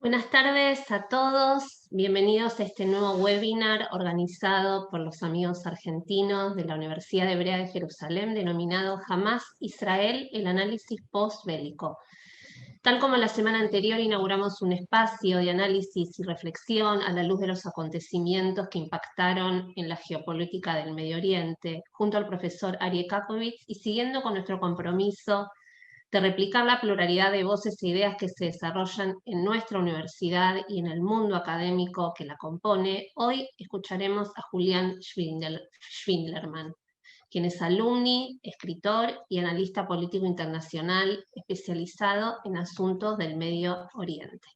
Buenas tardes a todos, bienvenidos a este nuevo webinar organizado por los amigos argentinos de la Universidad Hebrea de Jerusalén, denominado Hamás Israel, el análisis postbélico. Tal como la semana anterior inauguramos un espacio de análisis y reflexión a la luz de los acontecimientos que impactaron en la geopolítica del Medio Oriente, junto al profesor Aryeh Kakovitz, y siguiendo con nuestro compromiso de replicar la pluralidad de voces e ideas que se desarrollan en nuestra universidad y en el mundo académico que la compone, hoy escucharemos a Julián Schwindlerman, quien es alumni, escritor y analista político internacional especializado en asuntos del Medio Oriente.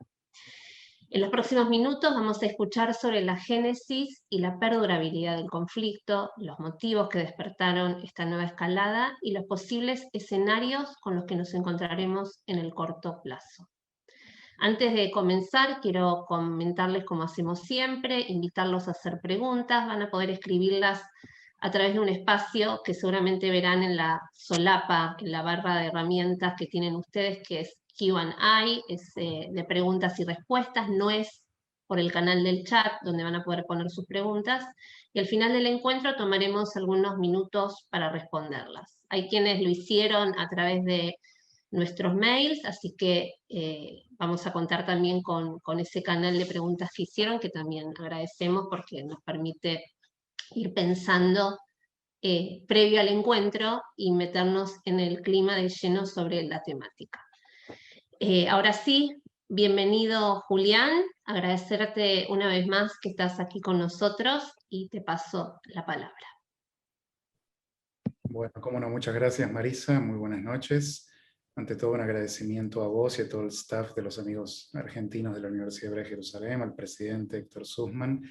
En los próximos minutos vamos a escuchar sobre la génesis y la perdurabilidad del conflicto, los motivos que despertaron esta nueva escalada y los posibles escenarios con los que nos encontraremos en el corto plazo. Antes de comenzar, quiero comentarles como hacemos siempre, invitarlos a hacer preguntas, van a poder escribirlas a través de un espacio que seguramente verán en la solapa, en la barra de herramientas que tienen ustedes, que es Q&A, es de preguntas y respuestas, no es por el canal del chat donde van a poder poner sus preguntas, y al final del encuentro tomaremos algunos minutos para responderlas. Hay quienes lo hicieron a través de nuestros mails, así que vamos a contar también con ese canal de preguntas que hicieron, que también agradecemos porque nos permite ir pensando previo al encuentro y meternos en el clima de lleno sobre la temática. Ahora sí, bienvenido Julián, agradecerte una vez más que estás aquí con nosotros y te paso la palabra. Bueno, cómo no, muchas gracias Marisa, muy buenas noches. Ante todo un agradecimiento a vos y a todo el staff de los amigos argentinos de la Universidad Hebrea de Jerusalén, al presidente Héctor Sussman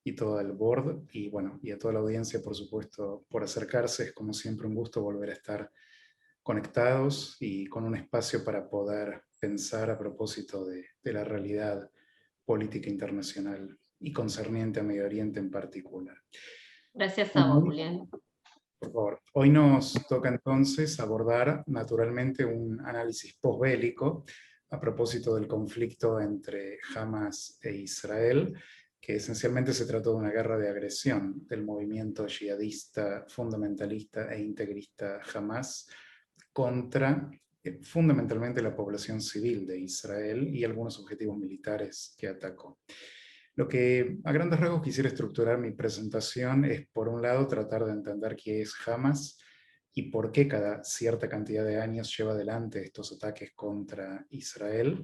y todo el board, y bueno, y a toda la audiencia, por supuesto, por acercarse. Es como siempre un gusto volver a estar conectados y con un espacio para poder pensar a propósito de la realidad política internacional y concerniente a Medio Oriente en particular. Gracias a vos, Julián. Por favor. Hoy nos toca entonces abordar naturalmente un análisis posbélico a propósito del conflicto entre Hamas e Israel, que esencialmente se trató de una guerra de agresión del movimiento yihadista, fundamentalista e integrista Hamas contra fundamentalmente la población civil de Israel y algunos objetivos militares que atacó. Lo que a grandes rasgos quisiera estructurar mi presentación es, por un lado, tratar de entender qué es Hamas y por qué cada cierta cantidad de años lleva adelante estos ataques contra Israel,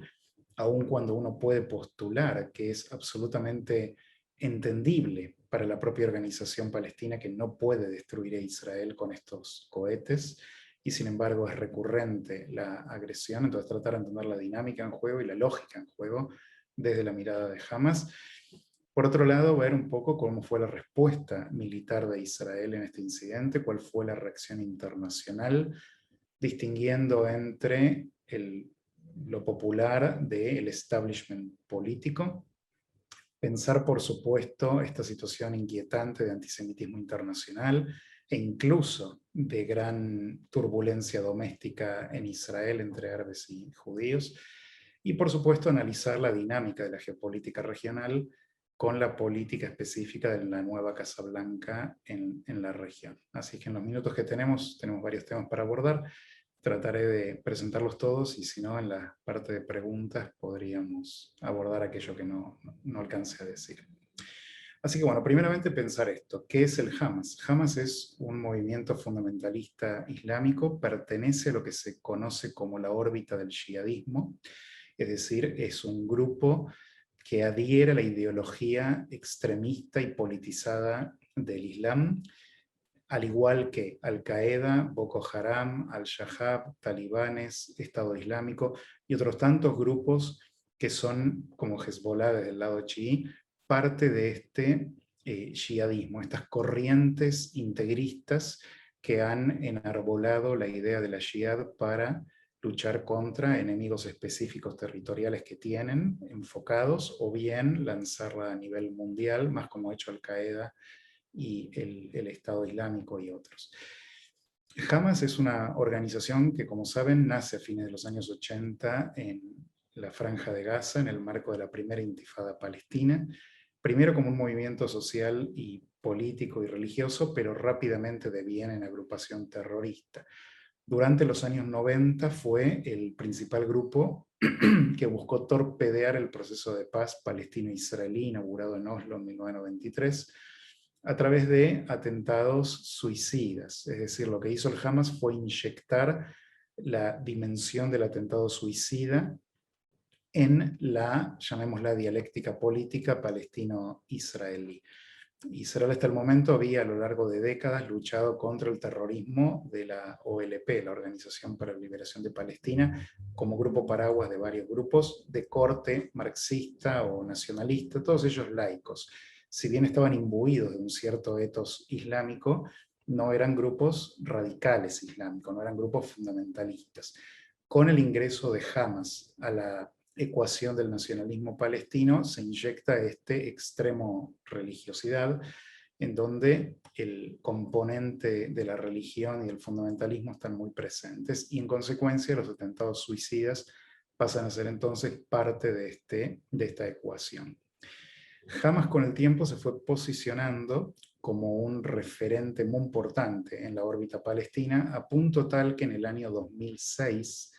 aun cuando uno puede postular que es absolutamente entendible para la propia organización palestina que no puede destruir a Israel con estos cohetes, y sin embargo es recurrente la agresión. Entonces tratar de entender la dinámica en juego y la lógica en juego desde la mirada de Hamas. Por otro lado, ver un poco cómo fue la respuesta militar de Israel en este incidente, cuál fue la reacción internacional, distinguiendo entre lo popular del establishment político, pensar, por supuesto, esta situación inquietante de antisemitismo internacional e incluso de gran turbulencia doméstica en Israel entre árabes y judíos, y por supuesto analizar la dinámica de la geopolítica regional con la política específica de la nueva Casa Blanca en la región. Así que en los minutos que tenemos varios temas para abordar. Trataré de presentarlos todos y si no, en la parte de preguntas podríamos abordar aquello que no alcance a decir. Así que bueno, primeramente pensar esto. ¿Qué es el Hamas? Hamas es un movimiento fundamentalista islámico, pertenece a lo que se conoce como la órbita del yihadismo, es decir, es un grupo que adhiere a la ideología extremista y politizada del Islam, al igual que Al-Qaeda, Boko Haram, Al-Shahab, talibanes, Estado Islámico y otros tantos grupos que son, como Hezbollah desde el lado chií, parte de este yihadismo, estas corrientes integristas que han enarbolado la idea de la yihad para luchar contra enemigos específicos territoriales que tienen enfocados, o bien lanzarla a nivel mundial, más como ha hecho Al-Qaeda y el Estado Islámico y otros. Hamas es una organización que, como saben, nace a fines de los años 80 en la Franja de Gaza en el marco de la primera intifada palestina, primero como un movimiento social y político y religioso, pero rápidamente deviene en agrupación terrorista. Durante los años 90 fue el principal grupo que buscó torpedear el proceso de paz palestino-israelí inaugurado en Oslo en 1993 a través de atentados suicidas. Es decir, lo que hizo el Hamas fue inyectar la dimensión del atentado suicida en la, llamémosla, dialéctica política palestino-israelí. Israel hasta el momento había a lo largo de décadas luchado contra el terrorismo de la OLP, la Organización para la Liberación de Palestina, como grupo paraguas de varios grupos de corte marxista o nacionalista, todos ellos laicos. Si bien estaban imbuidos de un cierto etos islámico, no eran grupos radicales islámicos, no eran grupos fundamentalistas. Con el ingreso de Hamas a la ecuación del nacionalismo palestino se inyecta este extremo religiosidad, en donde el componente de la religión y el fundamentalismo están muy presentes, y en consecuencia los atentados suicidas pasan a ser entonces parte de esta ecuación. Hamas con el tiempo se fue posicionando como un referente muy importante en la órbita palestina, a punto tal que en el año 2006,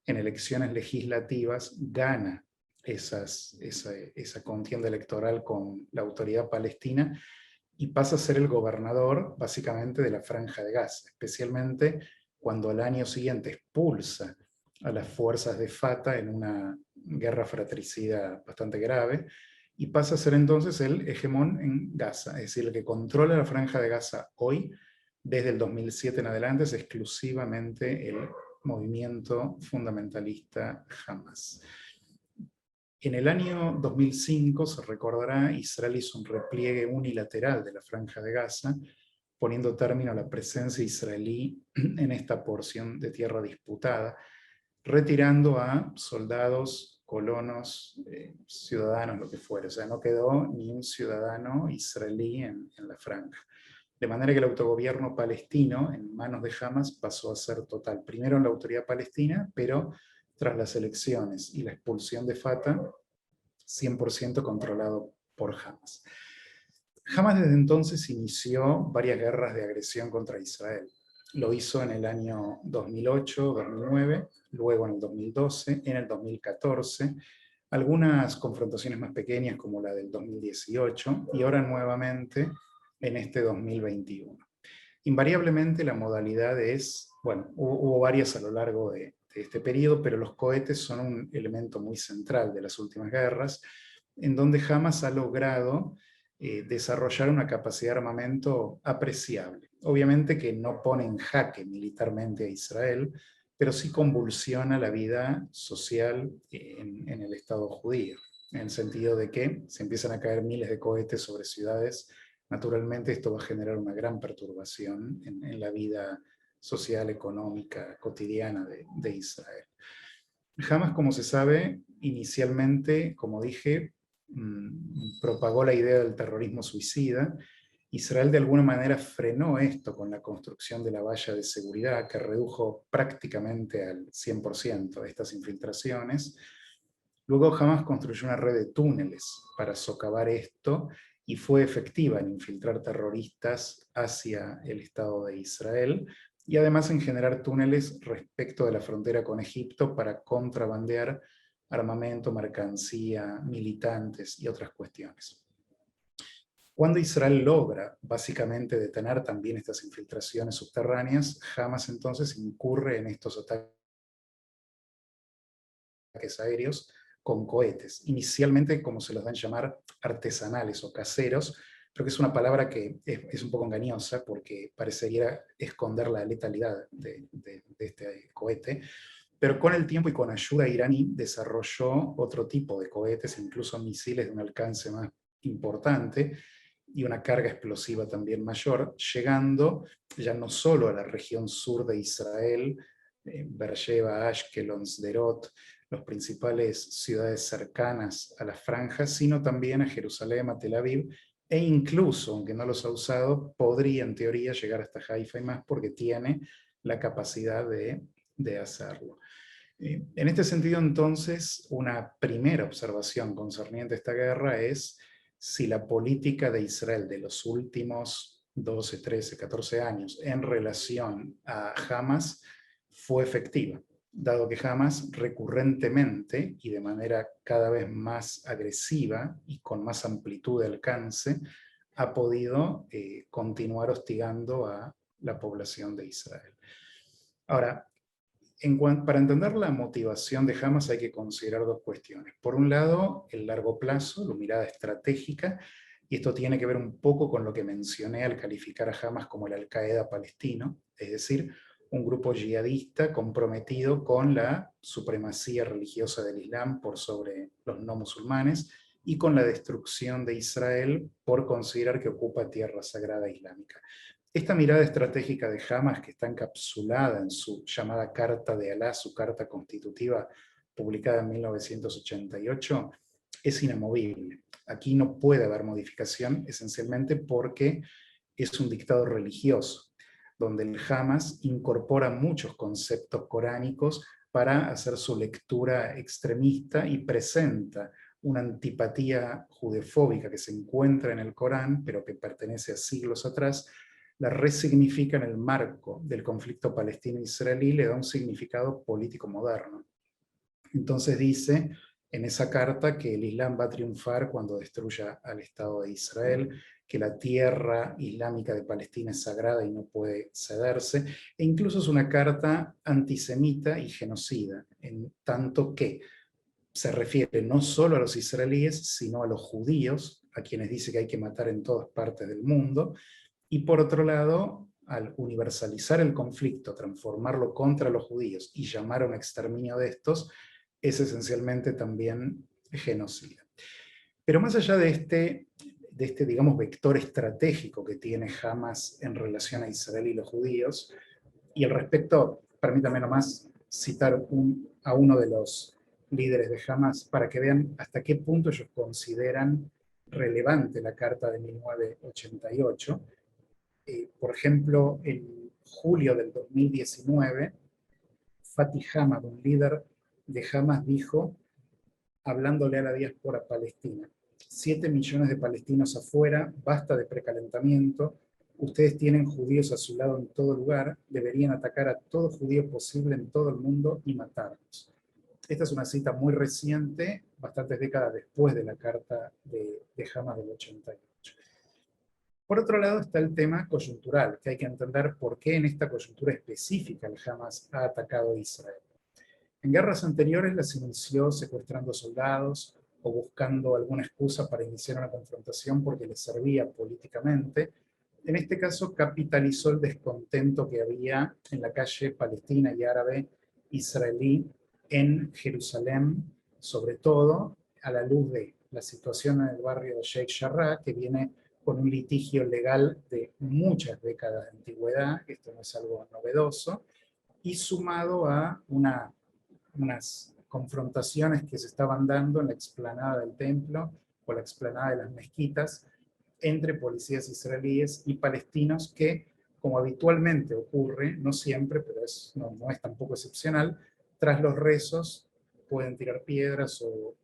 en elecciones legislativas, gana esa contienda electoral con la autoridad palestina y pasa a ser el gobernador básicamente de la Franja de Gaza, especialmente cuando al año siguiente expulsa a las fuerzas de Fatah en una guerra fratricida bastante grave, y pasa a ser entonces el hegemón en Gaza, es decir, el que controla la Franja de Gaza hoy, desde el 2007 en adelante, es exclusivamente el movimiento fundamentalista Hamas. En el año 2005, se recordará, Israel hizo un repliegue unilateral de la Franja de Gaza, poniendo término a la presencia israelí en esta porción de tierra disputada, retirando a soldados, colonos, ciudadanos, lo que fuera. O sea, no quedó ni un ciudadano israelí en la franja. De manera que el autogobierno palestino, en manos de Hamas, pasó a ser total. Primero en la autoridad palestina, pero tras las elecciones y la expulsión de Fatah, 100% controlado por Hamas. Hamas desde entonces inició varias guerras de agresión contra Israel. Lo hizo en el año 2008, 2009, luego en el 2012, en el 2014, algunas confrontaciones más pequeñas como la del 2018 y ahora nuevamente en este 2021. Invariablemente la modalidad es, bueno, hubo varias a lo largo de este periodo, pero los cohetes son un elemento muy central de las últimas guerras, en donde Hamas ha logrado desarrollar una capacidad de armamento apreciable. Obviamente que no pone en jaque militarmente a Israel, pero sí convulsiona la vida social en el Estado judío, en el sentido de que se empiezan a caer miles de cohetes sobre ciudades. Naturalmente esto va a generar una gran perturbación en la vida social, económica, cotidiana de Israel. Hamas, como se sabe, inicialmente, como dije, propagó la idea del terrorismo suicida. Israel de alguna manera frenó esto con la construcción de la valla de seguridad, que redujo prácticamente al 100% de estas infiltraciones. Luego Hamas construyó una red de túneles para socavar esto y fue efectiva en infiltrar terroristas hacia el Estado de Israel, y además en generar túneles respecto de la frontera con Egipto para contrabandear armamento, mercancía, militantes y otras cuestiones. Cuando Israel logra básicamente detener también estas infiltraciones subterráneas, Hamas entonces incurre en estos ataques aéreos con cohetes, inicialmente como se los dan llamar artesanales o caseros, pero que es una palabra que es un poco engañosa porque parecería esconder la letalidad de este cohete, pero con el tiempo y con ayuda iraní desarrolló otro tipo de cohetes, incluso misiles de un alcance más importante y una carga explosiva también mayor, llegando ya no solo a la región sur de Israel, Beersheba, Ashkelon, Sderot, las principales ciudades cercanas a las franjas, sino también a Jerusalén, a Tel Aviv, e incluso, aunque no los ha usado, podría en teoría llegar hasta Haifa y más porque tiene la capacidad de hacerlo. En este sentido, entonces, una primera observación concerniente a esta guerra es si la política de Israel de los últimos 12, 13, 14 años en relación a Hamas fue efectiva, dado que Hamas recurrentemente y de manera cada vez más agresiva y con más amplitud de alcance ha podido continuar hostigando a la población de Israel. Ahora, para entender la motivación de Hamas hay que considerar dos cuestiones. Por un lado, el largo plazo, la mirada estratégica, y esto tiene que ver un poco con lo que mencioné al calificar a Hamas como el Al-Qaeda palestino, es decir, un grupo yihadista comprometido con la supremacía religiosa del Islam por sobre los no musulmanes y con la destrucción de Israel por considerar que ocupa tierra sagrada islámica. Esta mirada estratégica de Hamas, que está encapsulada en su llamada Carta de Alá, su carta constitutiva publicada en 1988, es inamovible. Aquí no puede haber modificación, esencialmente porque es un dictado religioso, donde el Hamas incorpora muchos conceptos coránicos para hacer su lectura extremista y presenta una antipatía judefóbica que se encuentra en el Corán, pero que pertenece a siglos atrás, la resignifica en el marco del conflicto palestino-israelí, le da un significado político moderno. Entonces dice en esa carta que el Islam va a triunfar cuando destruya al Estado de Israel, que la tierra islámica de Palestina es sagrada y no puede cederse, e incluso es una carta antisemita y genocida, en tanto que se refiere no solo a los israelíes, sino a los judíos, a quienes dice que hay que matar en todas partes del mundo, y por otro lado, al universalizar el conflicto, transformarlo contra los judíos y llamar a un exterminio de estos, es esencialmente también genocida. Pero más allá de este, digamos, vector estratégico que tiene Hamas en relación a Israel y los judíos, y al respecto, permítame nomás citar a uno de los líderes de Hamas para que vean hasta qué punto ellos consideran relevante la Carta de 1988. Por ejemplo, en julio del 2019, Fatih Hamad, un líder de Hamas, dijo, hablándole a la diáspora palestina: 7 millones de palestinos afuera, basta de precalentamiento, ustedes tienen judíos a su lado en todo lugar, deberían atacar a todo judío posible en todo el mundo y matarlos. Esta es una cita muy reciente, bastantes décadas después de la carta de Hamas del 88. Por otro lado está el tema coyuntural, que hay que entender por qué en esta coyuntura específica el Hamas ha atacado a Israel. En guerras anteriores las inició secuestrando soldados o buscando alguna excusa para iniciar una confrontación porque les servía políticamente. En este caso capitalizó el descontento que había en la calle palestina y árabe israelí en Jerusalén, sobre todo a la luz de la situación en el barrio de Sheikh Jarrah, que viene con un litigio legal de muchas décadas de antigüedad, esto no es algo novedoso, y sumado a unas confrontaciones que se estaban dando en la explanada del templo o la explanada de las mezquitas entre policías israelíes y palestinos que, como habitualmente ocurre, no siempre, pero no es tampoco excepcional, tras los rezos pueden tirar piedras o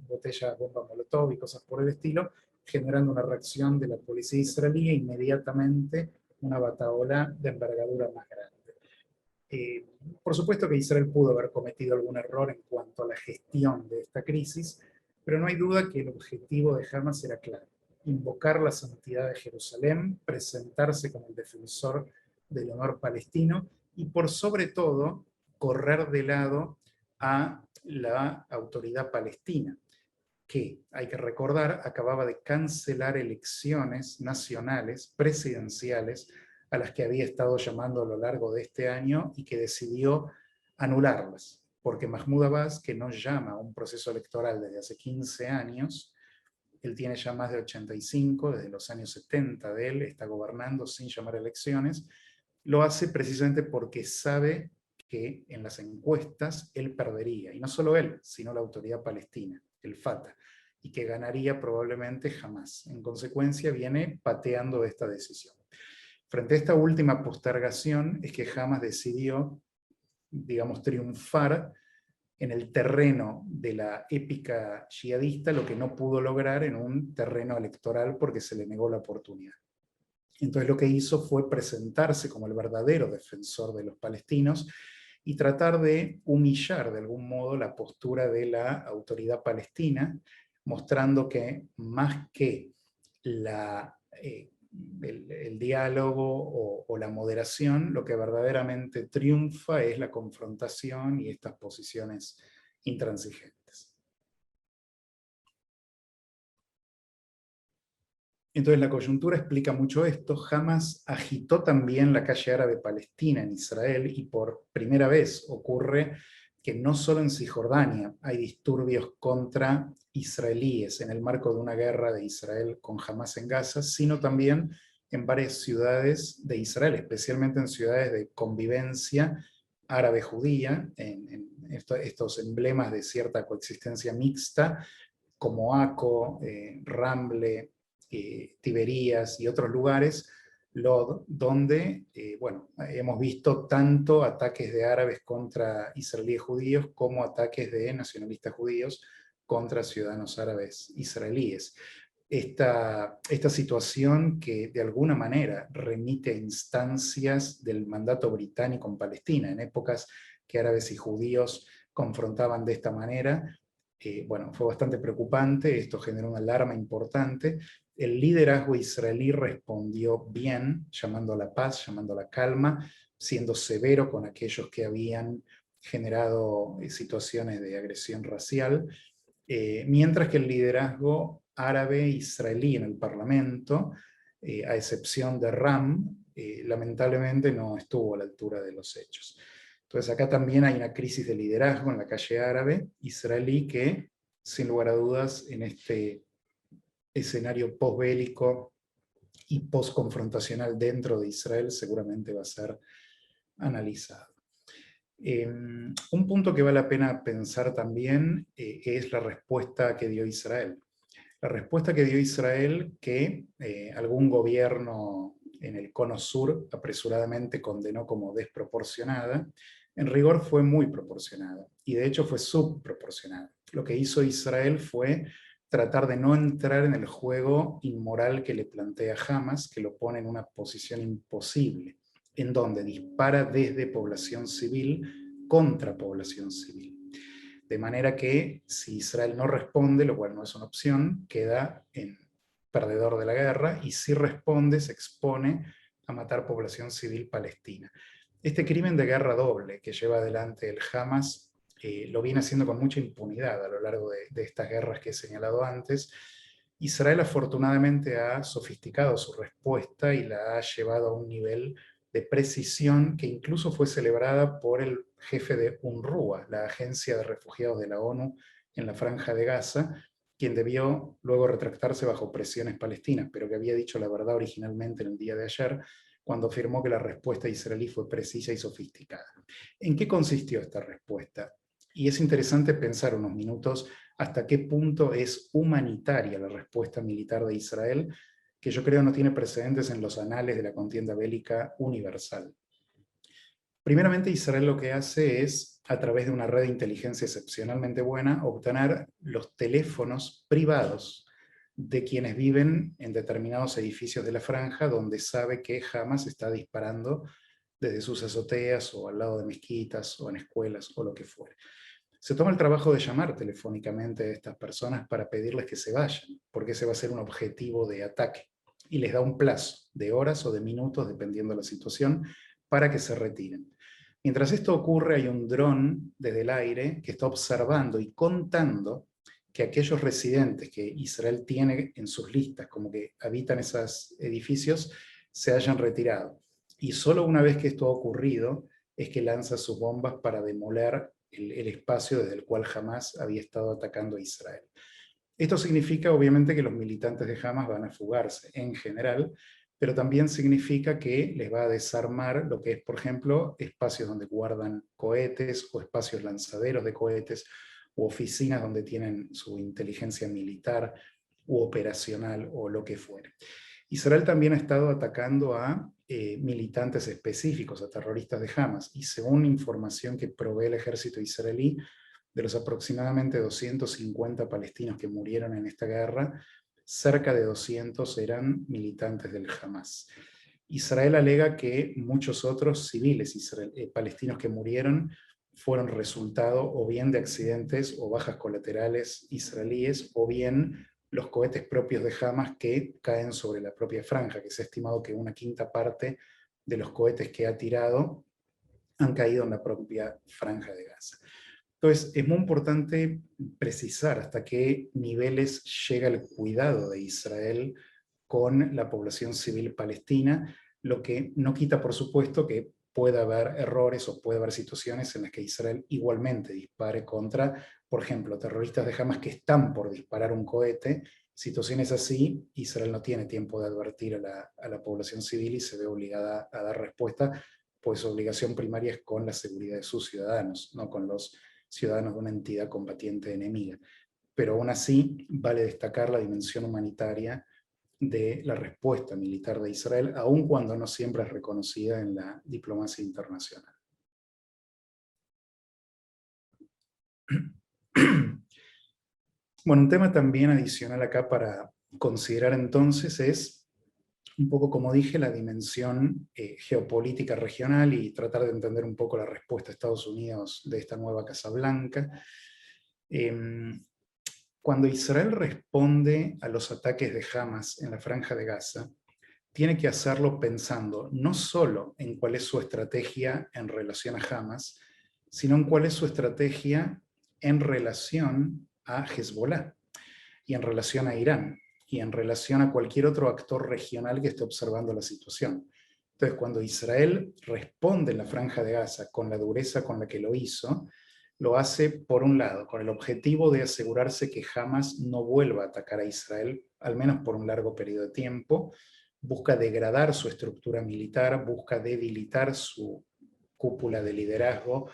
botellas, bomba molotov y cosas por el estilo, generando una reacción de la policía israelí e inmediatamente una batahola de envergadura más grande. Por supuesto que Israel pudo haber cometido algún error en cuanto a la gestión de esta crisis, pero no hay duda que el objetivo de Hamas era claro: invocar la santidad de Jerusalén, presentarse como el defensor del honor palestino y por sobre todo correr de lado a la autoridad palestina, que, hay que recordar, acababa de cancelar elecciones nacionales, presidenciales, a las que había estado llamando a lo largo de este año y que decidió anularlas, porque Mahmoud Abbas, que no llama a un proceso electoral desde hace 15 años, él tiene ya más de 85, desde los años 70 de él, está gobernando sin llamar a elecciones, lo hace precisamente porque sabe que en las encuestas él perdería, y no solo él, sino la autoridad palestina, el Fatah, y que ganaría probablemente Hamas. En consecuencia, viene pateando esta decisión. Frente a esta última postergación es que Hamas decidió, digamos, triunfar en el terreno de la épica yihadista lo que no pudo lograr en un terreno electoral porque se le negó la oportunidad. Entonces lo que hizo fue presentarse como el verdadero defensor de los palestinos y tratar de humillar de algún modo la postura de la autoridad palestina, mostrando que más que el diálogo o la moderación, lo que verdaderamente triunfa es la confrontación y estas posiciones intransigentes. Entonces la coyuntura explica mucho esto. Hamas agitó también la calle árabe palestina en Israel y por primera vez ocurre que no solo en Cisjordania hay disturbios contra israelíes en el marco de una guerra de Israel con Hamas en Gaza, sino también en varias ciudades de Israel, especialmente en ciudades de convivencia árabe-judía, en estos emblemas de cierta coexistencia mixta, como Aco, Ramle, Tiberías y otros lugares, Lod, donde bueno, hemos visto tanto ataques de árabes contra israelíes judíos como ataques de nacionalistas judíos contra ciudadanos árabes israelíes. Esta situación que de alguna manera remite a instancias del mandato británico en Palestina, en épocas que árabes y judíos confrontaban de esta manera, bueno, fue bastante preocupante, esto generó una alarma importante. El liderazgo israelí respondió bien, llamando a la paz, llamando a la calma, siendo severo con aquellos que habían generado situaciones de agresión racial, mientras que el liderazgo árabe israelí en el Parlamento, a excepción de Ram, lamentablemente no estuvo a la altura de los hechos. Entonces acá también hay una crisis de liderazgo en la calle árabe israelí que, sin lugar a dudas, en este escenario posbélico y postconfrontacional dentro de Israel seguramente va a ser analizado. Un punto que vale la pena pensar también es la respuesta que dio Israel. La respuesta que dio Israel, que algún gobierno en el cono sur apresuradamente condenó como desproporcionada, en rigor fue muy proporcionada, y de hecho fue subproporcionada. Lo que hizo Israel fue tratar de no entrar en el juego inmoral que le plantea Hamas, que lo pone en una posición imposible, en donde dispara desde población civil contra población civil. De manera que si Israel no responde, lo cual no es una opción, queda en perdedor de la guerra, y si responde se expone a matar población civil palestina. Este crimen de guerra doble que lleva adelante el Hamas lo viene haciendo con mucha impunidad a lo largo de estas guerras que he señalado antes. Israel afortunadamente ha sofisticado su respuesta y la ha llevado a un nivel de precisión que incluso fue celebrada por el jefe de UNRWA, la Agencia de Refugiados de la ONU en la Franja de Gaza, quien debió luego retractarse bajo presiones palestinas, pero que había dicho la verdad originalmente en el día de ayer, cuando afirmó que la respuesta israelí fue precisa y sofisticada. ¿En qué consistió esta respuesta? Y es interesante pensar unos minutos hasta qué punto es humanitaria la respuesta militar de Israel, que yo creo no tiene precedentes en los anales de la contienda bélica universal. Primeramente, Israel lo que hace es, a través de una red de inteligencia excepcionalmente buena, obtener los teléfonos privados de quienes viven en determinados edificios de la franja donde sabe que Hamas está disparando desde sus azoteas o al lado de mezquitas o en escuelas o lo que fuere. Se toma el trabajo de llamar telefónicamente a estas personas para pedirles que se vayan, porque ese va a ser un objetivo de ataque, y les da un plazo de horas o de minutos, dependiendo de la situación, para que se retiren. Mientras esto ocurre, hay un dron desde el aire que está observando y contando que aquellos residentes que Israel tiene en sus listas, como que habitan esos edificios, se hayan retirado. Y solo una vez que esto ha ocurrido, es que lanza sus bombas para demoler el espacio desde el cual Hamas había estado atacando a Israel. Esto significa, obviamente, que los militantes de Hamas van a fugarse en general, pero también significa que les va a desarmar lo que es, por ejemplo, espacios donde guardan cohetes o espacios lanzaderos de cohetes u oficinas donde tienen su inteligencia militar u operacional o lo que fuere. Israel también ha estado atacando a militantes específicos, a terroristas de Hamas, y según información que provee el ejército israelí, de los aproximadamente 250 palestinos que murieron en esta guerra, cerca de 200 eran militantes del Hamas. Israel alega que muchos otros civiles palestinos que murieron fueron resultado o bien de accidentes o bajas colaterales israelíes, o bien los cohetes propios de Hamas que caen sobre la propia franja, que se ha estimado que una quinta parte de los cohetes que ha tirado han caído en la propia franja de Gaza. Entonces, es muy importante precisar hasta qué niveles llega el cuidado de Israel con la población civil palestina, lo que no quita, por supuesto, que pueda haber errores o puede haber situaciones en las que Israel igualmente dispare contra, por ejemplo, terroristas de Hamas que están por disparar un cohete. Situaciones así, Israel no tiene tiempo de advertir a la población civil y se ve obligada a dar respuesta, pues su obligación primaria es con la seguridad de sus ciudadanos, no con los ciudadanos de una entidad combatiente enemiga. Pero aún así, vale destacar la dimensión humanitaria de la respuesta militar de Israel, aun cuando no siempre es reconocida en la diplomacia internacional. Bueno, un tema también adicional acá para considerar entonces es, un poco como dije, la dimensión geopolítica regional y tratar de entender un poco la respuesta de Estados Unidos de esta nueva Casa Blanca. Cuando Israel responde a los ataques de Hamas en la Franja de Gaza, tiene que hacerlo pensando no solo en cuál es su estrategia en relación a Hamas, sino en cuál es su estrategia en relación a Hezbollah y en relación a Irán y en relación a cualquier otro actor regional que esté observando la situación. Entonces, cuando Israel responde en la Franja de Gaza con la dureza con la que lo hizo, lo hace, por un lado, con el objetivo de asegurarse que Hamas no vuelva a atacar a Israel, al menos por un largo periodo de tiempo, busca degradar su estructura militar, busca debilitar su cúpula de liderazgo,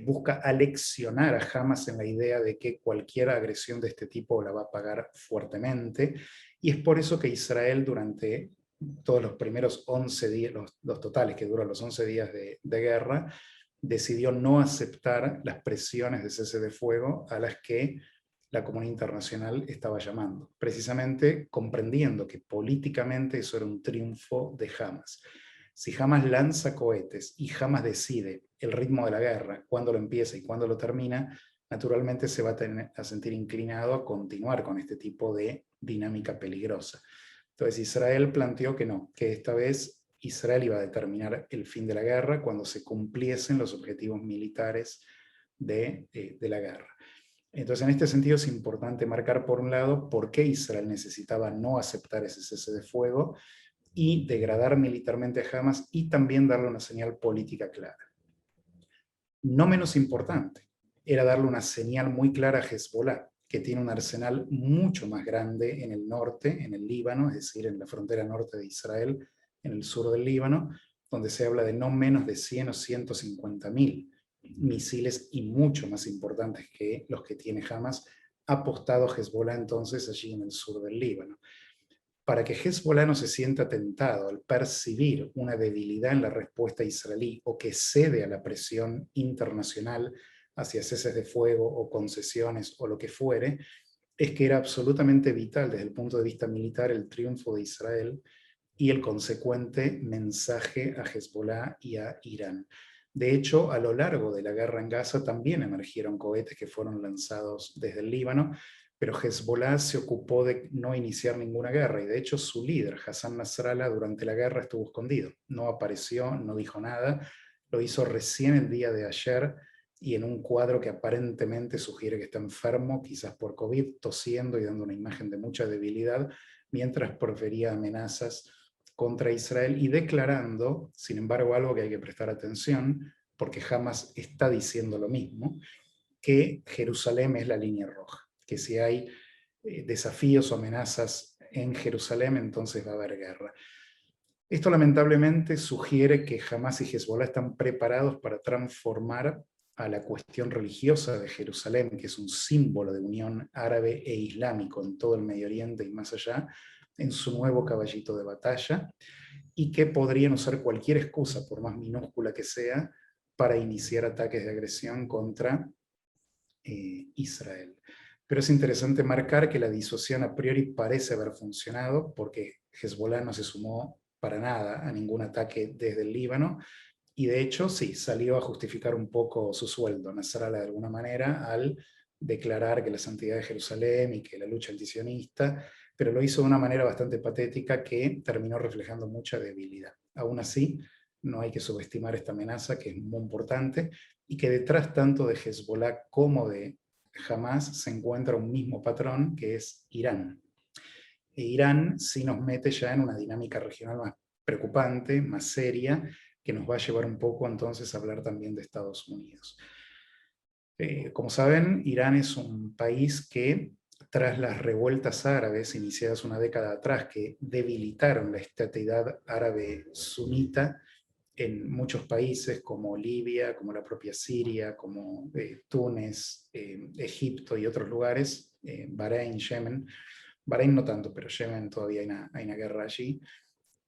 busca aleccionar a Hamas en la idea de que cualquier agresión de este tipo la va a pagar fuertemente, y es por eso que Israel durante todos los primeros 11 días, los totales que duran los 11 días de guerra, decidió no aceptar las presiones de cese de fuego a las que la comunidad internacional estaba llamando, precisamente comprendiendo que políticamente eso era un triunfo de Hamas. Si Hamas lanza cohetes y Hamas decide el ritmo de la guerra, cuándo lo empieza y cuándo lo termina, naturalmente se va a sentir inclinado a continuar con este tipo de dinámica peligrosa. Entonces Israel planteó que no, que esta vez Israel iba a determinar el fin de la guerra cuando se cumpliesen los objetivos militares de la guerra. Entonces, en este sentido es importante marcar, por un lado, por qué Israel necesitaba no aceptar ese cese de fuego y degradar militarmente a Hamas, y también darle una señal política clara. No menos importante, era darle una señal muy clara a Hezbollah, que tiene un arsenal mucho más grande en el norte, en el Líbano, es decir, en la frontera norte de Israel, en el sur del Líbano, donde se habla de no menos de 100 o 150.000 misiles, y mucho más importantes que los que tiene Hamas, apostado Hezbollah entonces allí en el sur del Líbano. Para que Hezbollah no se sienta tentado al percibir una debilidad en la respuesta israelí o que cede a la presión internacional hacia ceses de fuego o concesiones o lo que fuere, es que era absolutamente vital desde el punto de vista militar el triunfo de Israel y el consecuente mensaje a Hezbollah y a Irán. De hecho, a lo largo de la guerra en Gaza también emergieron cohetes que fueron lanzados desde el Líbano, pero Hezbollah se ocupó de no iniciar ninguna guerra, y de hecho su líder, Hassan Nasrallah, durante la guerra estuvo escondido, no apareció, no dijo nada, lo hizo recién el día de ayer, y en un cuadro que aparentemente sugiere que está enfermo, quizás por COVID, tosiendo y dando una imagen de mucha debilidad, mientras profería amenazas contra Israel y declarando, sin embargo, algo que hay que prestar atención, porque Hamas está diciendo lo mismo, que Jerusalén es la línea roja, que si hay desafíos o amenazas en Jerusalén, entonces va a haber guerra. Esto lamentablemente sugiere que Hamas y Hezbollah están preparados para transformar a la cuestión religiosa de Jerusalén, que es un símbolo de unión árabe e islámico en todo el Medio Oriente y más allá, en su nuevo caballito de batalla, y que podrían usar cualquier excusa, por más minúscula que sea, para iniciar ataques de agresión contra Israel. Pero es interesante marcar que la disuasión a priori parece haber funcionado porque Hezbollah no se sumó para nada a ningún ataque desde el Líbano y de hecho sí, salió a justificar un poco su sueldo, Nasrallah de alguna manera, al declarar que la santidad de Jerusalén y que la lucha antisionista, pero lo hizo de una manera bastante patética que terminó reflejando mucha debilidad. Aún así, no hay que subestimar esta amenaza que es muy importante y que detrás tanto de Hezbollah como de Hamas se encuentra un mismo patrón que es Irán. E Irán sí nos mete ya en una dinámica regional más preocupante, más seria, que nos va a llevar un poco entonces a hablar también de Estados Unidos. Como saben, Irán es un país que tras las revueltas árabes iniciadas una década atrás que debilitaron la estatidad árabe sunita, en muchos países como Libia, como la propia Siria, como Túnez, Egipto y otros lugares, Bahrein, Yemen. Bahrein no tanto, pero Yemen todavía hay una guerra allí.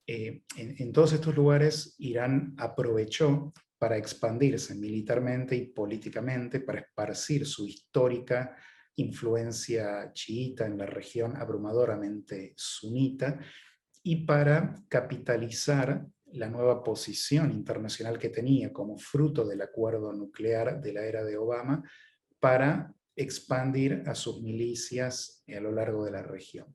En todos estos lugares Irán aprovechó para expandirse militarmente y políticamente, para esparcir su histórica influencia chiita en la región abrumadoramente sunita y para capitalizar la nueva posición internacional que tenía como fruto del acuerdo nuclear de la era de Obama para expandir a sus milicias a lo largo de la región.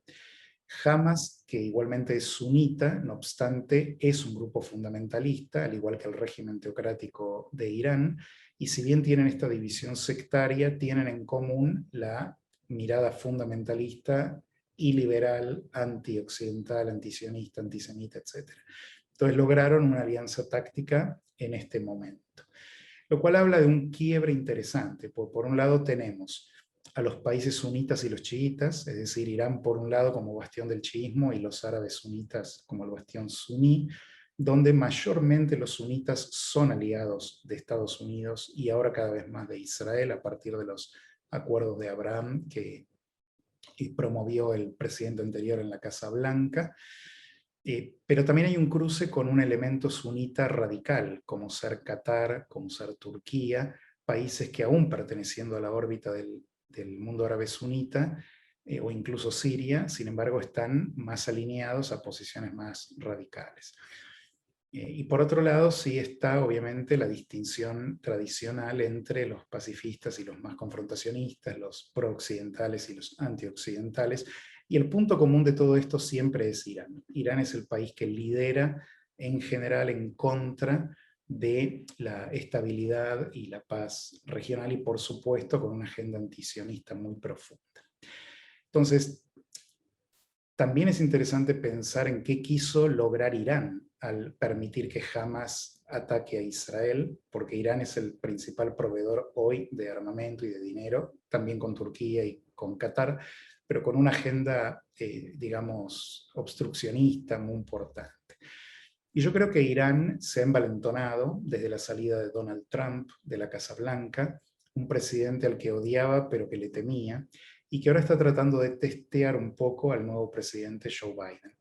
Hamas, que igualmente es sunita, no obstante, es un grupo fundamentalista, al igual que el régimen teocrático de Irán, y si bien tienen esta división sectaria, tienen en común la mirada fundamentalista y liberal, antioccidental, antisionista, antisemita, etc. Entonces lograron una alianza táctica en este momento, lo cual habla de un quiebre interesante. Por un lado tenemos a los países sunitas y los chiitas, es decir, Irán por un lado como bastión del chiismo y los árabes sunitas como el bastión suní, donde mayormente los sunitas son aliados de Estados Unidos y ahora cada vez más de Israel a partir de los acuerdos de Abraham que promovió el presidente anterior en la Casa Blanca. Pero también hay un cruce con un elemento sunita radical, como ser Qatar, como ser Turquía, países que aún perteneciendo a la órbita del mundo árabe sunita, o incluso Siria, sin embargo, están más alineados a posiciones más radicales. Y por otro lado, sí está obviamente la distinción tradicional entre los pacifistas y los más confrontacionistas, los pro-occidentales y los anti-occidentales. Y el punto común de todo esto siempre es Irán. Irán es el país que lidera en general en contra de la estabilidad y la paz regional y por supuesto con una agenda antisionista muy profunda. Entonces, también es interesante pensar en qué quiso lograr Irán al permitir que Hamas ataque a Israel, porque Irán es el principal proveedor hoy de armamento y de dinero, también con Turquía y con Qatar, pero con una agenda, digamos, obstruccionista muy importante. Y yo creo que Irán se ha envalentonado desde la salida de Donald Trump de la Casa Blanca, un presidente al que odiaba pero que le temía, y que ahora está tratando de testear un poco al nuevo presidente Joe Biden.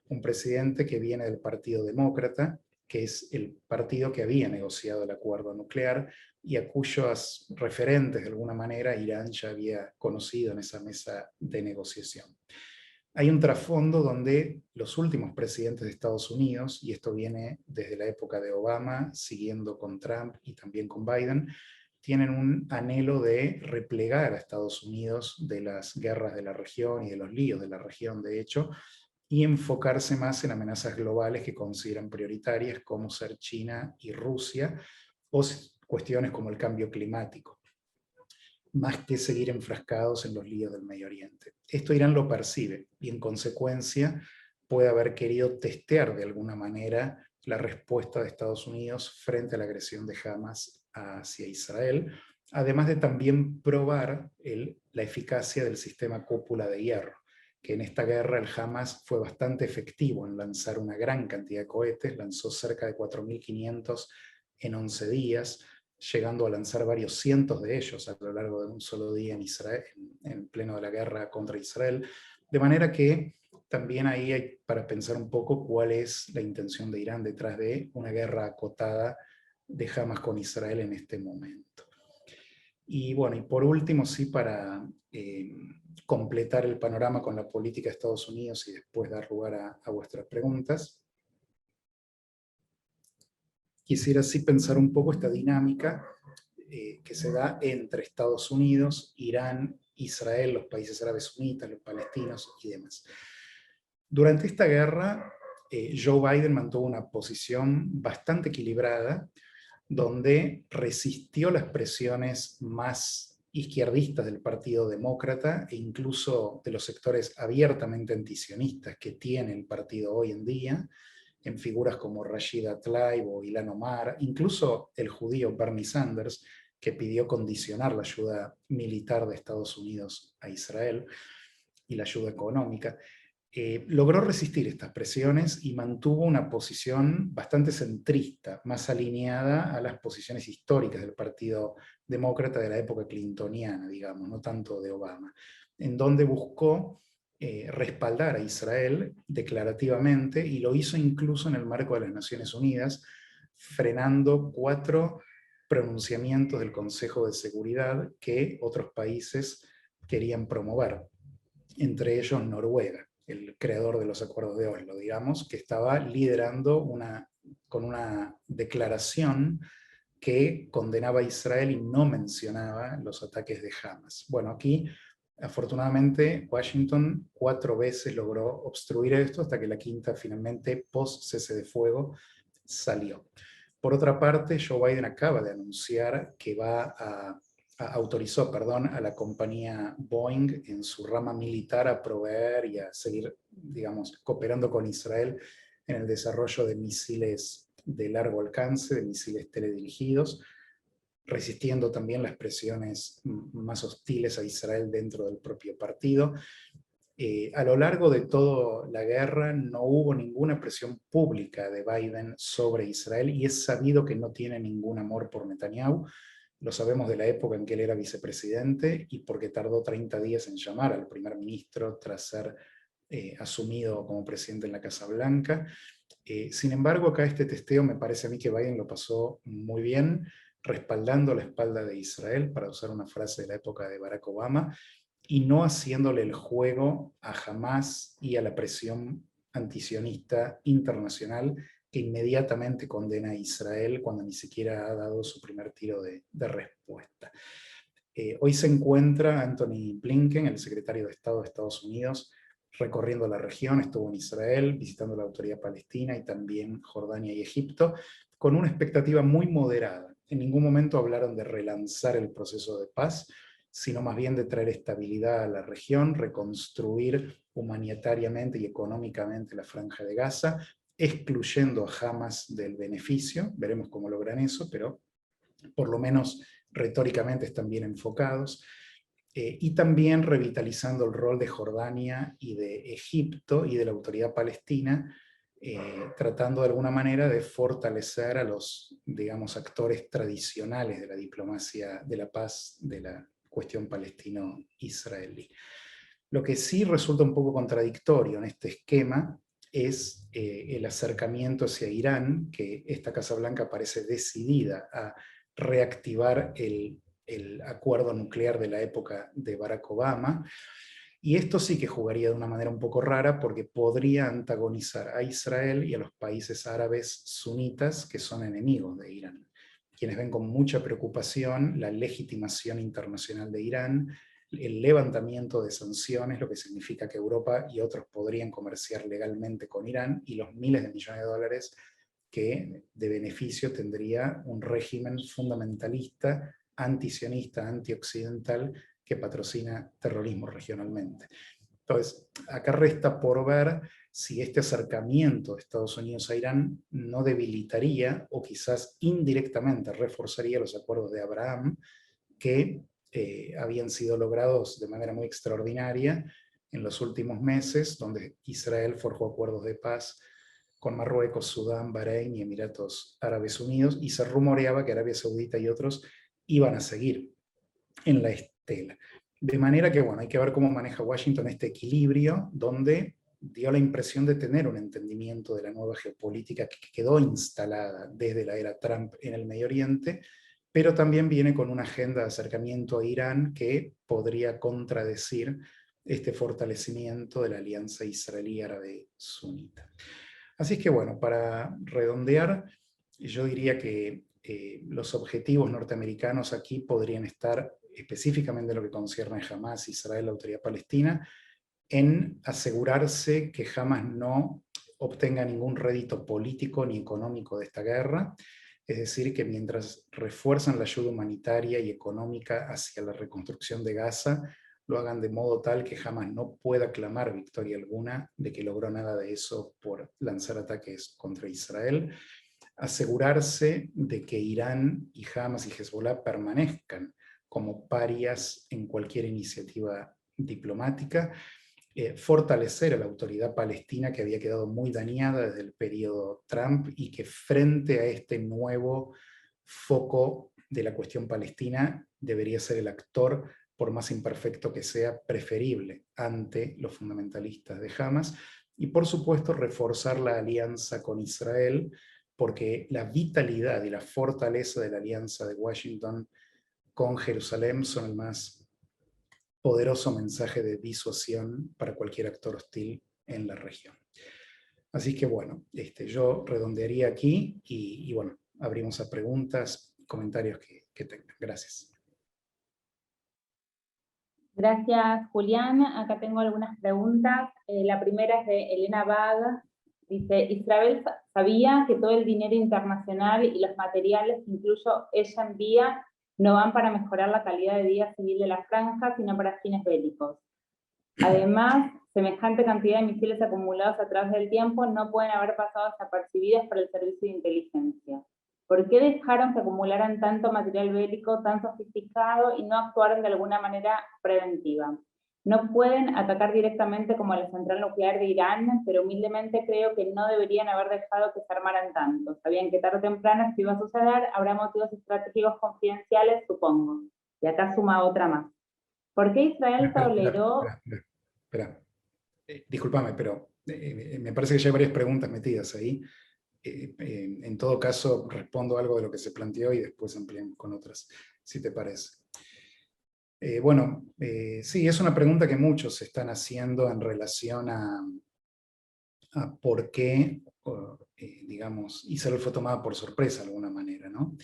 Un presidente que viene del Partido Demócrata, que es el partido que había negociado el acuerdo nuclear y a cuyos referentes, de alguna manera, Irán ya había conocido en esa mesa de negociación. Hay un trasfondo donde los últimos presidentes de Estados Unidos, y esto viene desde la época de Obama, siguiendo con Trump y también con Biden, tienen un anhelo de replegar a Estados Unidos de las guerras de la región y de los líos de la región, de hecho, y enfocarse más en amenazas globales que consideran prioritarias, como ser China y Rusia, o cuestiones como el cambio climático, más que seguir enfrascados en los líos del Medio Oriente. Esto Irán lo percibe y en consecuencia puede haber querido testear de alguna manera la respuesta de Estados Unidos frente a la agresión de Hamas hacia Israel, además de también probar la eficacia del sistema cúpula de hierro, que en esta guerra el Hamas fue bastante efectivo en lanzar una gran cantidad de cohetes, lanzó cerca de 4.500 en 11 días, llegando a lanzar varios cientos de ellos a lo largo de un solo día en Israel, en pleno de la guerra contra Israel, de manera que también ahí hay para pensar un poco cuál es la intención de Irán detrás de una guerra acotada de Hamas con Israel en este momento. Y bueno, y por último, sí, para completar el panorama con la política de Estados Unidos y después dar lugar a vuestras preguntas, quisiera sí pensar un poco esta dinámica que se da entre Estados Unidos, Irán, Israel, los países árabes sunitas, los palestinos y demás. Durante esta guerra, Joe Biden mantuvo una posición bastante equilibrada, donde resistió las presiones más izquierdistas del Partido Demócrata e incluso de los sectores abiertamente antisionistas que tiene el partido hoy en día, en figuras como Rashida Tlaib o Ilhan Omar, incluso el judío Bernie Sanders, que pidió condicionar la ayuda militar de Estados Unidos a Israel y la ayuda económica. Logró resistir estas presiones y mantuvo una posición bastante centrista, más alineada a las posiciones históricas del Partido Demócrata de la época clintoniana, digamos, no tanto de Obama, en donde buscó respaldar a Israel declarativamente, y lo hizo incluso en el marco de las Naciones Unidas, frenando 4 pronunciamientos del Consejo de Seguridad que otros países querían promover, entre ellos Noruega, el creador de los acuerdos de Oslo, digamos, que estaba liderando con una declaración que condenaba a Israel y no mencionaba los ataques de Hamas. Bueno, aquí, afortunadamente, Washington 4 veces logró obstruir esto hasta que la quinta finalmente, post cese de fuego, salió. Por otra parte, Joe Biden acaba de anunciar que autorizó a la compañía Boeing en su rama militar a proveer y a seguir, digamos, cooperando con Israel en el desarrollo de misiles de largo alcance, de misiles teledirigidos, resistiendo también las presiones más hostiles a Israel dentro del propio partido. A lo largo de toda la guerra no hubo ninguna presión pública de Biden sobre Israel, y es sabido que no tiene ningún amor por Netanyahu. Lo sabemos de la época en que él era vicepresidente y porque tardó 30 días en llamar al primer ministro tras ser asumido como presidente en la Casa Blanca. Sin embargo, acá este testeo me parece a mí que Biden lo pasó muy bien, respaldando la espalda de Israel, para usar una frase de la época de Barack Obama, y no haciéndole el juego a Hamás y a la presión antisionista internacional que inmediatamente condena a Israel cuando ni siquiera ha dado su primer tiro de respuesta. Hoy se encuentra Anthony Blinken, el secretario de Estado de Estados Unidos, recorriendo la región. Estuvo en Israel, visitando la autoridad palestina y también Jordania y Egipto, con una expectativa muy moderada. En ningún momento hablaron de relanzar el proceso de paz, sino más bien de traer estabilidad a la región, reconstruir humanitariamente y económicamente la Franja de Gaza, excluyendo a Hamas del beneficio. Veremos cómo logran eso, pero por lo menos retóricamente están bien enfocados. Y también revitalizando el rol de Jordania y de Egipto y de la autoridad palestina, tratando de alguna manera de fortalecer a los, digamos, actores tradicionales de la diplomacia de la paz de la cuestión palestino-israelí. Lo que sí resulta un poco contradictorio en este esquema es el acercamiento hacia Irán, que esta Casa Blanca parece decidida a reactivar el acuerdo nuclear de la época de Barack Obama. Y esto sí que jugaría de una manera un poco rara, porque podría antagonizar a Israel y a los países árabes sunitas que son enemigos de Irán, quienes ven con mucha preocupación la legitimación internacional de Irán, el levantamiento de sanciones, lo que significa que Europa y otros podrían comerciar legalmente con Irán, y los miles de millones de dólares que de beneficio tendría un régimen fundamentalista, antisionista, antioccidental, que patrocina terrorismo regionalmente. Entonces, acá resta por ver si este acercamiento de Estados Unidos a Irán no debilitaría o quizás indirectamente reforzaría los acuerdos de Abraham, que habían sido logrados de manera muy extraordinaria en los últimos meses, donde Israel forjó acuerdos de paz con Marruecos, Sudán, Bahrein y Emiratos Árabes Unidos, y se rumoreaba que Arabia Saudita y otros iban a seguir en la estela. De manera que, bueno, hay que ver cómo maneja Washington este equilibrio, donde dio la impresión de tener un entendimiento de la nueva geopolítica que quedó instalada desde la era Trump en el Medio Oriente, pero también viene con una agenda de acercamiento a Irán que podría contradecir este fortalecimiento de la alianza israelí-árabe sunita. Así que bueno, para redondear, yo diría que los objetivos norteamericanos aquí podrían estar específicamente en lo que concierne a Hamás, Israel, la Autoridad Palestina, en asegurarse que Hamás no obtenga ningún rédito político ni económico de esta guerra, es decir, que mientras refuerzan la ayuda humanitaria y económica hacia la reconstrucción de Gaza, lo hagan de modo tal que Hamás no pueda clamar victoria alguna de que logró nada de eso por lanzar ataques contra Israel, asegurarse de que Irán y Hamás y Hezbollah permanezcan como parias en cualquier iniciativa diplomática, fortalecer a la autoridad palestina que había quedado muy dañada desde el periodo Trump y que frente a este nuevo foco de la cuestión palestina debería ser el actor, por más imperfecto que sea, preferible ante los fundamentalistas de Hamas, y por supuesto reforzar la alianza con Israel, porque la vitalidad y la fortaleza de la alianza de Washington con Jerusalén son el más poderoso mensaje de disuasión para cualquier actor hostil en la región. Así que bueno, yo redondearía aquí y bueno, abrimos a preguntas, comentarios que tengan. Gracias. Gracias, Julián. Acá tengo algunas preguntas. La primera es de Elena Bag. Dice, Israel sabía que todo el dinero internacional y los materiales que incluso ella envía no van para mejorar la calidad de vida civil de la franja, sino para fines bélicos. Además, semejante cantidad de misiles acumulados a través del tiempo no pueden haber pasado desapercibidos por el servicio de inteligencia. ¿Por qué dejaron que acumularan tanto material bélico tan sofisticado y no actuaron de alguna manera preventiva? No pueden atacar directamente como a la central nuclear de Irán, pero humildemente creo que no deberían haber dejado que se armaran tanto. Sabían que tarde o temprano esto iba a suceder, habrá motivos estratégicos confidenciales, supongo. Y acá suma otra más. ¿Por qué Israel toleró? Espera. Discúlpame, pero me parece que ya hay varias preguntas metidas ahí. En todo caso, respondo algo de lo que se planteó y después ampliamos con otras, si te parece. Bueno, sí, es una pregunta que muchos se están haciendo en relación a por qué, digamos, Israel fue tomada por sorpresa de alguna manera, ¿no?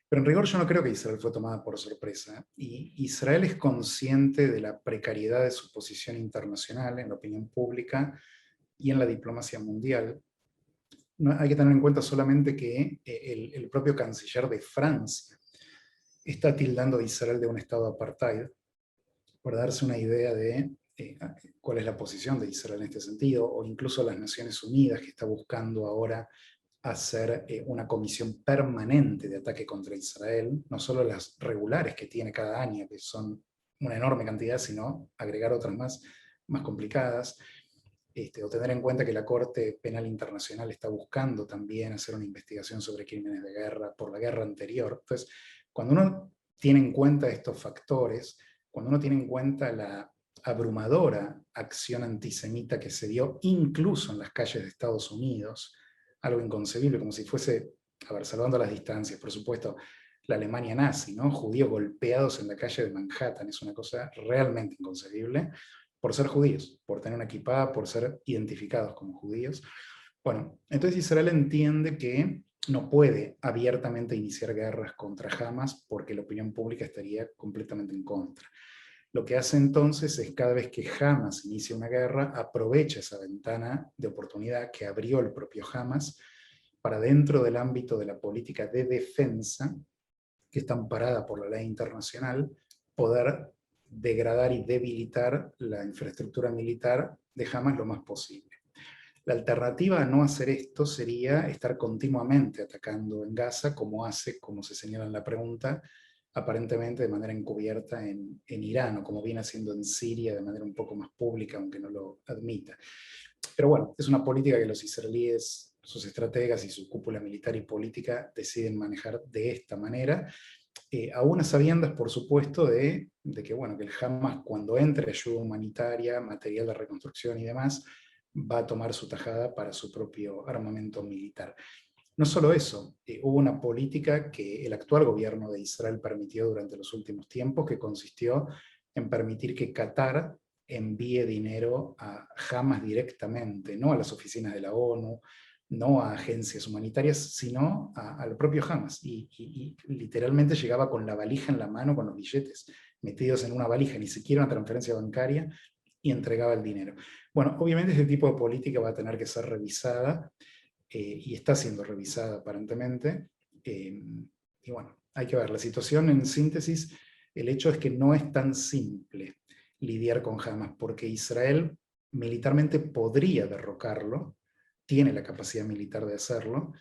Pero en rigor yo no creo que Israel fue tomada por sorpresa. Y Israel es consciente de la precariedad de su posición internacional en la opinión pública y en la diplomacia mundial. No, hay que tener en cuenta solamente que el propio canciller de Francia está tildando a Israel de un estado apartheid, por darse una idea de cuál es la posición de Israel en este sentido, o incluso las Naciones Unidas, que está buscando ahora hacer una comisión permanente de ataque contra Israel, no solo las regulares que tiene cada año, que son una enorme cantidad, sino agregar otras más complicadas, o tener en cuenta que la Corte Penal Internacional está buscando también hacer una investigación sobre crímenes de guerra por la guerra anterior. Entonces, cuando uno tiene en cuenta estos factores, cuando uno tiene en cuenta la abrumadora acción antisemita que se dio incluso en las calles de Estados Unidos, algo inconcebible, como si fuese, a ver, salvando las distancias, por supuesto, la Alemania nazi, ¿no? Judíos golpeados en la calle de Manhattan, es una cosa realmente inconcebible, por ser judíos, por tener una equipada, por ser identificados como judíos. Bueno, entonces Israel entiende que no puede abiertamente iniciar guerras contra Hamas porque la opinión pública estaría completamente en contra. Lo que hace entonces es cada vez que Hamas inicia una guerra, aprovecha esa ventana de oportunidad que abrió el propio Hamas para, dentro del ámbito de la política de defensa, que está amparada por la ley internacional, poder degradar y debilitar la infraestructura militar de Hamas lo más posible. La alternativa a no hacer esto sería estar continuamente atacando en Gaza, como hace, como se señala en la pregunta, aparentemente de manera encubierta en Irán, o como viene haciendo en Siria de manera un poco más pública, aunque no lo admita. Pero bueno, es una política que los israelíes, sus estrategas y su cúpula militar y política deciden manejar de esta manera, aún a sabiendas, por supuesto, de que, bueno, que el Hamas, cuando entre ayuda humanitaria, material de reconstrucción y demás, va a tomar su tajada para su propio armamento militar. No solo eso, hubo una política que el actual gobierno de Israel permitió durante los últimos tiempos, que consistió en permitir que Qatar envíe dinero a Hamas directamente, no a las oficinas de la ONU, no a agencias humanitarias, sino al propio Hamas. Y literalmente llegaba con la valija en la mano, con los billetes metidos en una valija, ni siquiera una transferencia bancaria, y entregaba el dinero. Bueno, obviamente este tipo de política va a tener que ser revisada, y está siendo revisada aparentemente. Y bueno, hay que ver la situación en síntesis. El hecho es que no es tan simple lidiar con Hamas, porque Israel militarmente podría derrocarlo, tiene la capacidad militar de hacerlo,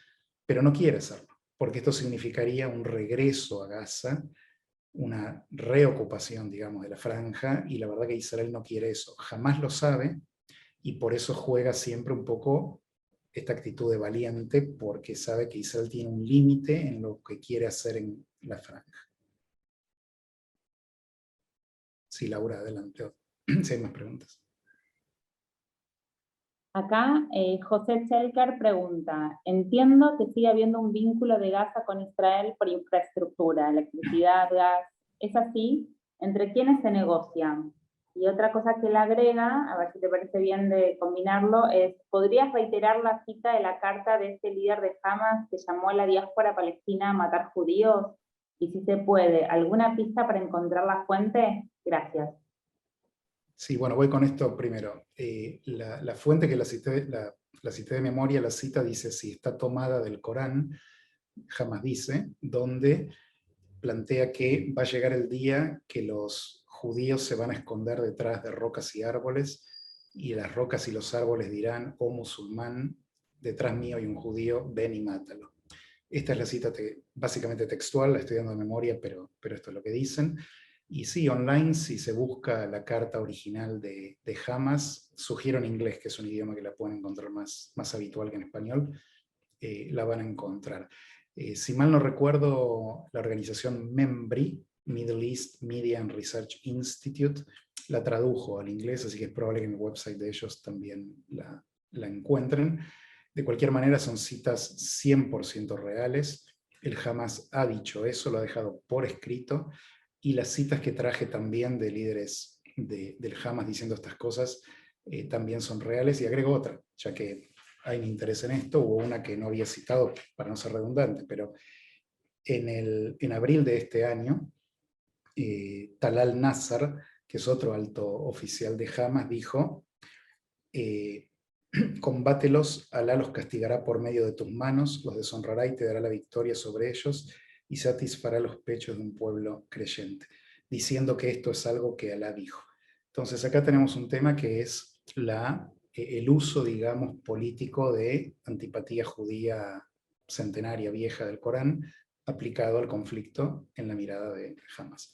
pero no quiere hacerlo, porque esto significaría un regreso a Gaza, una reocupación, digamos, de la franja, y la verdad que Israel no quiere eso. Jamás lo sabe, y por eso juega siempre un poco esta actitud de valiente, porque sabe que Israel tiene un límite en lo que quiere hacer en la franja. Sí, Laura, adelante. Si hay más preguntas. Acá José Chelker pregunta, entiendo que sigue habiendo un vínculo de Gaza con Israel por infraestructura, electricidad, gas, ¿es así? ¿Entre quiénes se negocian? Y otra cosa que él agrega, a ver si te parece bien de combinarlo, es, ¿podrías reiterar la cita de la carta de este líder de Hamas que llamó a la diáspora palestina a matar judíos? Y si se puede, ¿alguna pista para encontrar la fuente? Gracias. Sí, bueno, voy con esto primero. La fuente que la cité de memoria, la cita dice así, está tomada del Corán, Hamas dice, donde plantea que va a llegar el día que los judíos se van a esconder detrás de rocas y árboles, y las rocas y los árboles dirán, oh musulmán, detrás mío hay un judío, ven y mátalo. Esta es la cita básicamente textual, la estoy dando de memoria, pero esto es lo que dicen. Y sí, online, si se busca la carta original de Hamas, sugiero en inglés, que es un idioma que la pueden encontrar más habitual que en español, la van a encontrar. Si mal no recuerdo, la organización MEMBRI, Middle East Media and Research Institute, la tradujo al inglés, así que es probable que en el website de ellos también la encuentren. De cualquier manera, son citas 100% reales. El Hamas ha dicho eso, lo ha dejado por escrito, y las citas que traje también de líderes del Hamas diciendo estas cosas también son reales, y agrego otra, ya que hay un interés en esto. Hubo una que no había citado para no ser redundante, pero en abril de este año, Talal Nassar, que es otro alto oficial de Hamas, dijo, combátelos, Alá los castigará por medio de tus manos, los deshonrará y te dará la victoria sobre ellos, y satisfará los pechos de un pueblo creyente, diciendo que esto es algo que Alá dijo. Entonces acá tenemos un tema que es el uso, digamos, político de antipatía judía centenaria vieja del Corán, aplicado al conflicto en la mirada de Hamas.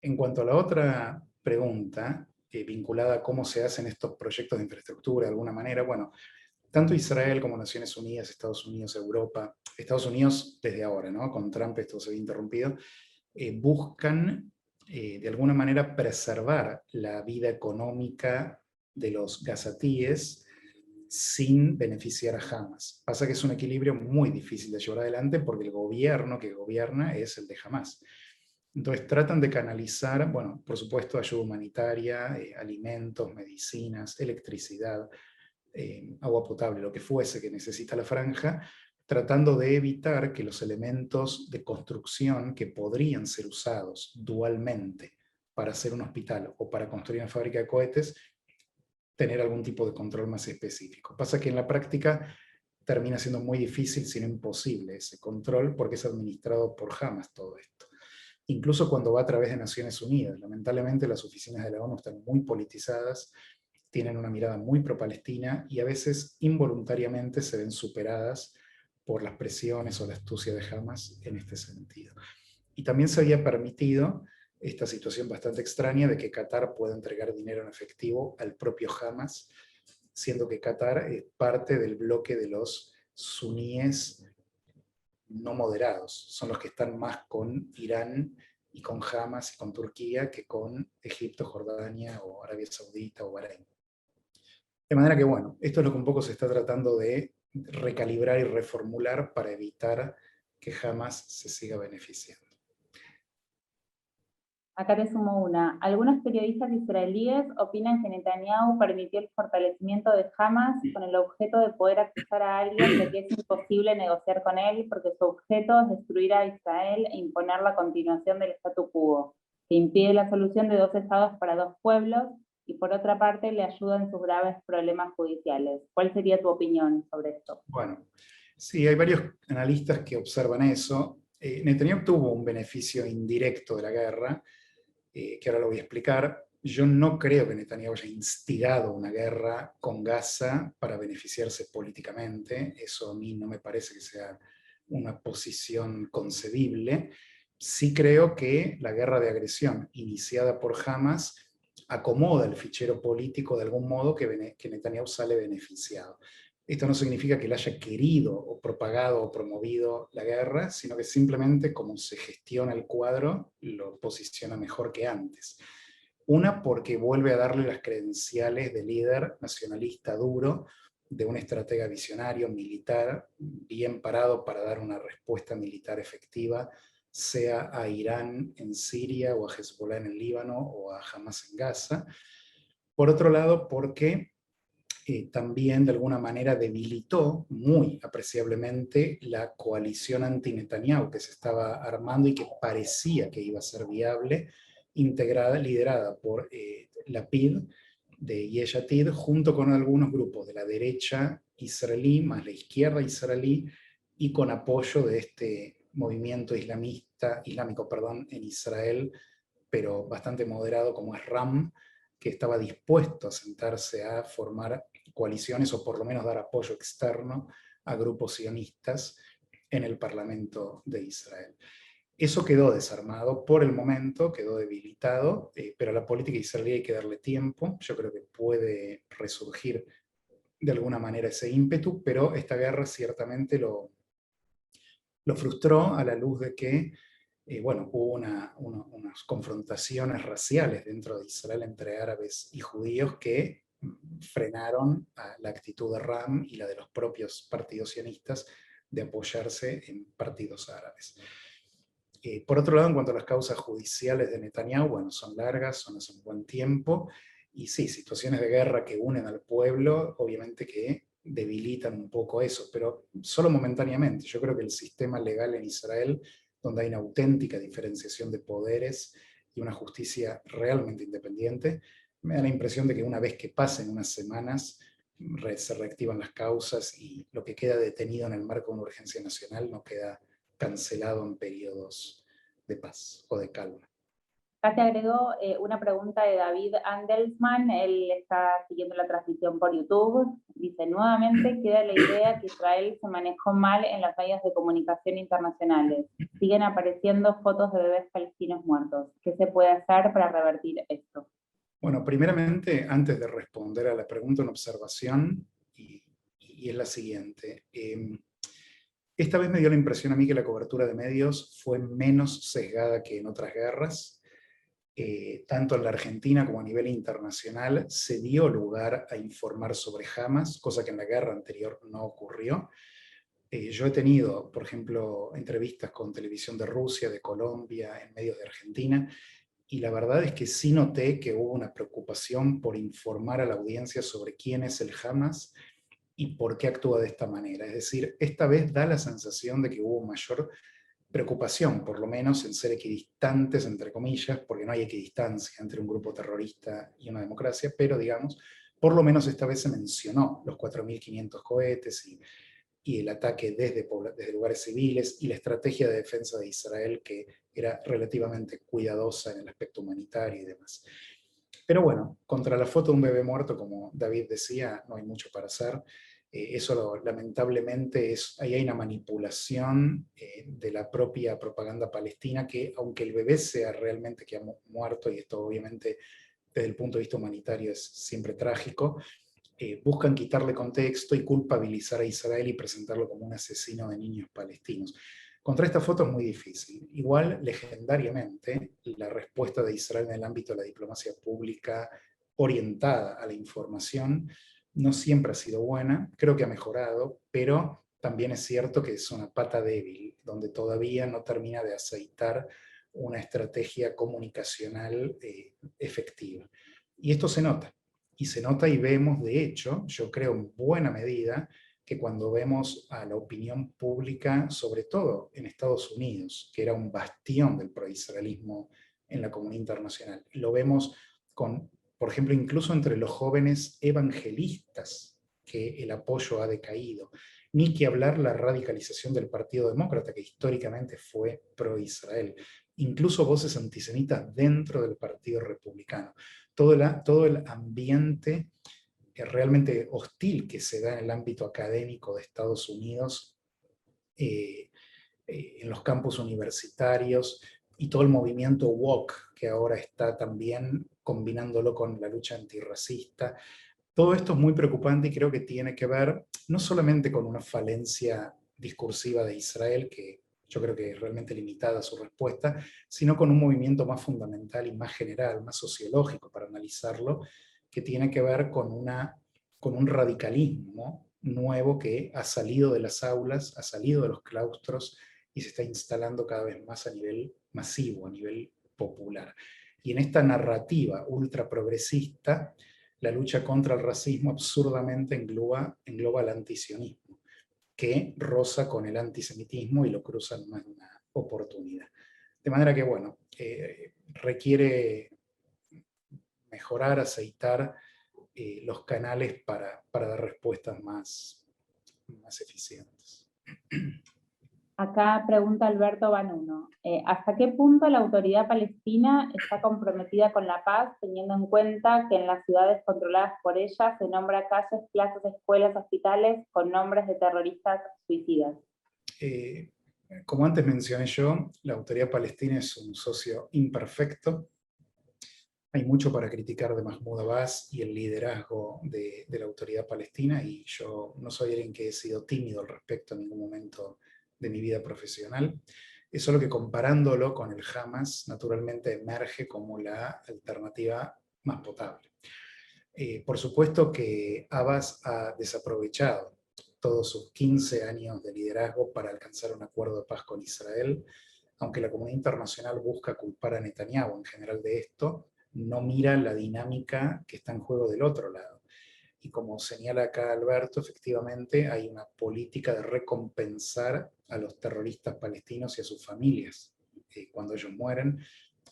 En cuanto a la otra pregunta, vinculada a cómo se hacen estos proyectos de infraestructura de alguna manera, bueno, tanto Israel como Naciones Unidas, Estados Unidos, Europa, Estados Unidos desde ahora, ¿no? Con Trump esto se había interrumpido, buscan de alguna manera preservar la vida económica de los gazatíes sin beneficiar a Hamas. Pasa que es un equilibrio muy difícil de llevar adelante, porque el gobierno que gobierna es el de Hamas. Entonces tratan de canalizar, bueno, por supuesto, ayuda humanitaria, alimentos, medicinas, electricidad, agua potable, lo que fuese que necesita la franja, tratando de evitar que los elementos de construcción que podrían ser usados dualmente para hacer un hospital o para construir una fábrica de cohetes, tener algún tipo de control más específico. Pasa que en la práctica termina siendo muy difícil, si no imposible, ese control, porque es administrado por Hamas todo esto. Incluso cuando va a través de Naciones Unidas. Lamentablemente las oficinas de la ONU están muy politizadas, tienen una mirada muy pro-palestina, y a veces involuntariamente se ven superadas por las presiones o la astucia de Hamas en este sentido. Y también se había permitido esta situación bastante extraña de que Qatar pueda entregar dinero en efectivo al propio Hamas, siendo que Qatar es parte del bloque de los suníes no moderados, son los que están más con Irán y con Hamas y con Turquía que con Egipto, Jordania o Arabia Saudita o Bahrein. De manera que, bueno, esto es lo que un poco se está tratando de recalibrar y reformular para evitar que Hamas se siga beneficiando. Acá te sumo una. Algunos periodistas israelíes opinan que Netanyahu permitió el fortalecimiento de Hamas con el objeto de poder acusar a alguien de que es imposible negociar con él porque su objeto es destruir a Israel e imponer la continuación del statu quo, que impide la solución de 2 estados para 2 pueblos y por otra parte le ayuda en sus graves problemas judiciales. ¿Cuál sería tu opinión sobre esto? Bueno, sí, hay varios analistas que observan eso. Netanyahu tuvo un beneficio indirecto de la guerra, que ahora lo voy a explicar. Yo no creo que Netanyahu haya instigado una guerra con Gaza para beneficiarse políticamente. Eso a mí no me parece que sea una posición concebible. Sí creo que la guerra de agresión iniciada por Hamas acomoda el fichero político de algún modo que Netanyahu sale beneficiado. Esto no significa que él haya querido o propagado o promovido la guerra, sino que simplemente como se gestiona el cuadro, lo posiciona mejor que antes. Una, porque vuelve a darle las credenciales de líder nacionalista duro, de un estratega visionario, militar, bien parado para dar una respuesta militar efectiva, sea a Irán en Siria, o a Hezbollah en el Líbano, o a Hamas en Gaza. Por otro lado, porque también de alguna manera debilitó muy apreciablemente la coalición anti-Netanyahu que se estaba armando y que parecía que iba a ser viable, liderada por Lapid de Yesh Atid, junto con algunos grupos de la derecha israelí, más la izquierda israelí, y con apoyo de este movimiento islámico en Israel, pero bastante moderado, como es RAM, que estaba dispuesto a sentarse a formar coaliciones o por lo menos dar apoyo externo a grupos sionistas en el Parlamento de Israel. Eso quedó desarmado por el momento, quedó debilitado, pero a la política israelí hay que darle tiempo. Yo creo que puede resurgir de alguna manera ese ímpetu, pero esta guerra ciertamente lo frustró a la luz de que hubo unas confrontaciones raciales dentro de Israel entre árabes y judíos que frenaron a la actitud de RAM y la de los propios partidos sionistas de apoyarse en partidos árabes. Por otro lado, en cuanto a las causas judiciales de Netanyahu, bueno, son largas, son hace un buen tiempo, y sí, situaciones de guerra que unen al pueblo, obviamente que debilitan un poco eso, pero solo momentáneamente. Yo creo que el sistema legal en Israel, donde hay una auténtica diferenciación de poderes y una justicia realmente independiente, me da la impresión de que una vez que pasen unas semanas, se reactivan las causas y lo que queda detenido en el marco de una urgencia nacional no queda cancelado en periodos de paz o de calma. Acá te agregó una pregunta de David Andelsman, él está siguiendo la transmisión por YouTube, dice, nuevamente queda la idea que Israel se manejó mal en los medios de comunicación internacionales, siguen apareciendo fotos de bebés palestinos muertos, ¿qué se puede hacer para revertir esto? Bueno, primeramente, antes de responder a la pregunta, una observación, y es la siguiente. Esta vez me dio la impresión a mí que la cobertura de medios fue menos sesgada que en otras guerras. Tanto en la Argentina como a nivel internacional se dio lugar a informar sobre Hamas, cosa que en la guerra anterior no ocurrió. Yo he tenido, por ejemplo, entrevistas con televisión de Rusia, de Colombia, en medios de Argentina, y la verdad es que sí noté que hubo una preocupación por informar a la audiencia sobre quién es el Hamas y por qué actúa de esta manera. Es decir, esta vez da la sensación de que hubo mayor preocupación, por lo menos, en ser equidistantes, entre comillas, porque no hay equidistancia entre un grupo terrorista y una democracia, pero digamos, por lo menos esta vez se mencionó los 4.500 cohetes y el ataque desde lugares civiles y la estrategia de defensa de Israel, que era relativamente cuidadosa en el aspecto humanitario y demás. Pero bueno, contra la foto de un bebé muerto, como David decía, no hay mucho para hacer. Eso lamentablemente ahí hay una manipulación de la propia propaganda palestina, que aunque el bebé sea realmente que ha muerto, y esto obviamente desde el punto de vista humanitario es siempre trágico, buscan quitarle contexto y culpabilizar a Israel y presentarlo como un asesino de niños palestinos. Contra esta foto es muy difícil. Igual, legendariamente, la respuesta de Israel en el ámbito de la diplomacia pública orientada a la información no siempre ha sido buena, creo que ha mejorado, pero también es cierto que es una pata débil, donde todavía no termina de aceitar una estrategia comunicacional efectiva. Y esto se nota, y vemos, de hecho, yo creo en buena medida, que cuando vemos a la opinión pública, sobre todo en Estados Unidos, que era un bastión del proisraelismo en la comunidad internacional, lo vemos con, por ejemplo, incluso entre los jóvenes evangelistas, que el apoyo ha decaído, ni que hablar la radicalización del Partido Demócrata, que históricamente fue pro-Israel, incluso voces antisemitas dentro del Partido Republicano. Todo el ambiente realmente hostil que se da en el ámbito académico de Estados Unidos, en los campus universitarios, y todo el movimiento woke que ahora está también combinándolo con la lucha antirracista. Todo esto es muy preocupante y creo que tiene que ver no solamente con una falencia discursiva de Israel, que yo creo que es realmente limitada su respuesta, sino con un movimiento más fundamental y más general, más sociológico para analizarlo, que tiene que ver con un radicalismo nuevo que ha salido de las aulas, ha salido de los claustros y se está instalando cada vez más a nivel masivo, a nivel popular. Y en esta narrativa ultra progresista, la lucha contra el racismo absurdamente engloba el antisionismo, que roza con el antisemitismo y lo cruza en más de una oportunidad. De manera que, bueno, requiere mejorar, aceitar los canales para dar respuestas más eficientes. Acá pregunta Alberto Banuno, ¿hasta qué punto la autoridad palestina está comprometida con la paz, teniendo en cuenta que en las ciudades controladas por ella se nombra calles, plazas, escuelas, hospitales con nombres de terroristas suicidas? Como antes mencioné yo, la autoridad palestina es un socio imperfecto. Hay mucho para criticar de Mahmoud Abbas y el liderazgo de la autoridad palestina, y yo no soy alguien que he sido tímido al respecto en ningún momento de mi vida profesional. Es solo que comparándolo con el Hamas, naturalmente emerge como la alternativa más potable. Por supuesto que Abbas ha desaprovechado todos sus 15 años de liderazgo para alcanzar un acuerdo de paz con Israel, aunque la comunidad internacional busca culpar a Netanyahu en general de esto, no mira la dinámica que está en juego del otro lado. Y como señala acá Alberto, efectivamente hay una política de recompensar a los terroristas palestinos y a sus familias cuando ellos mueren.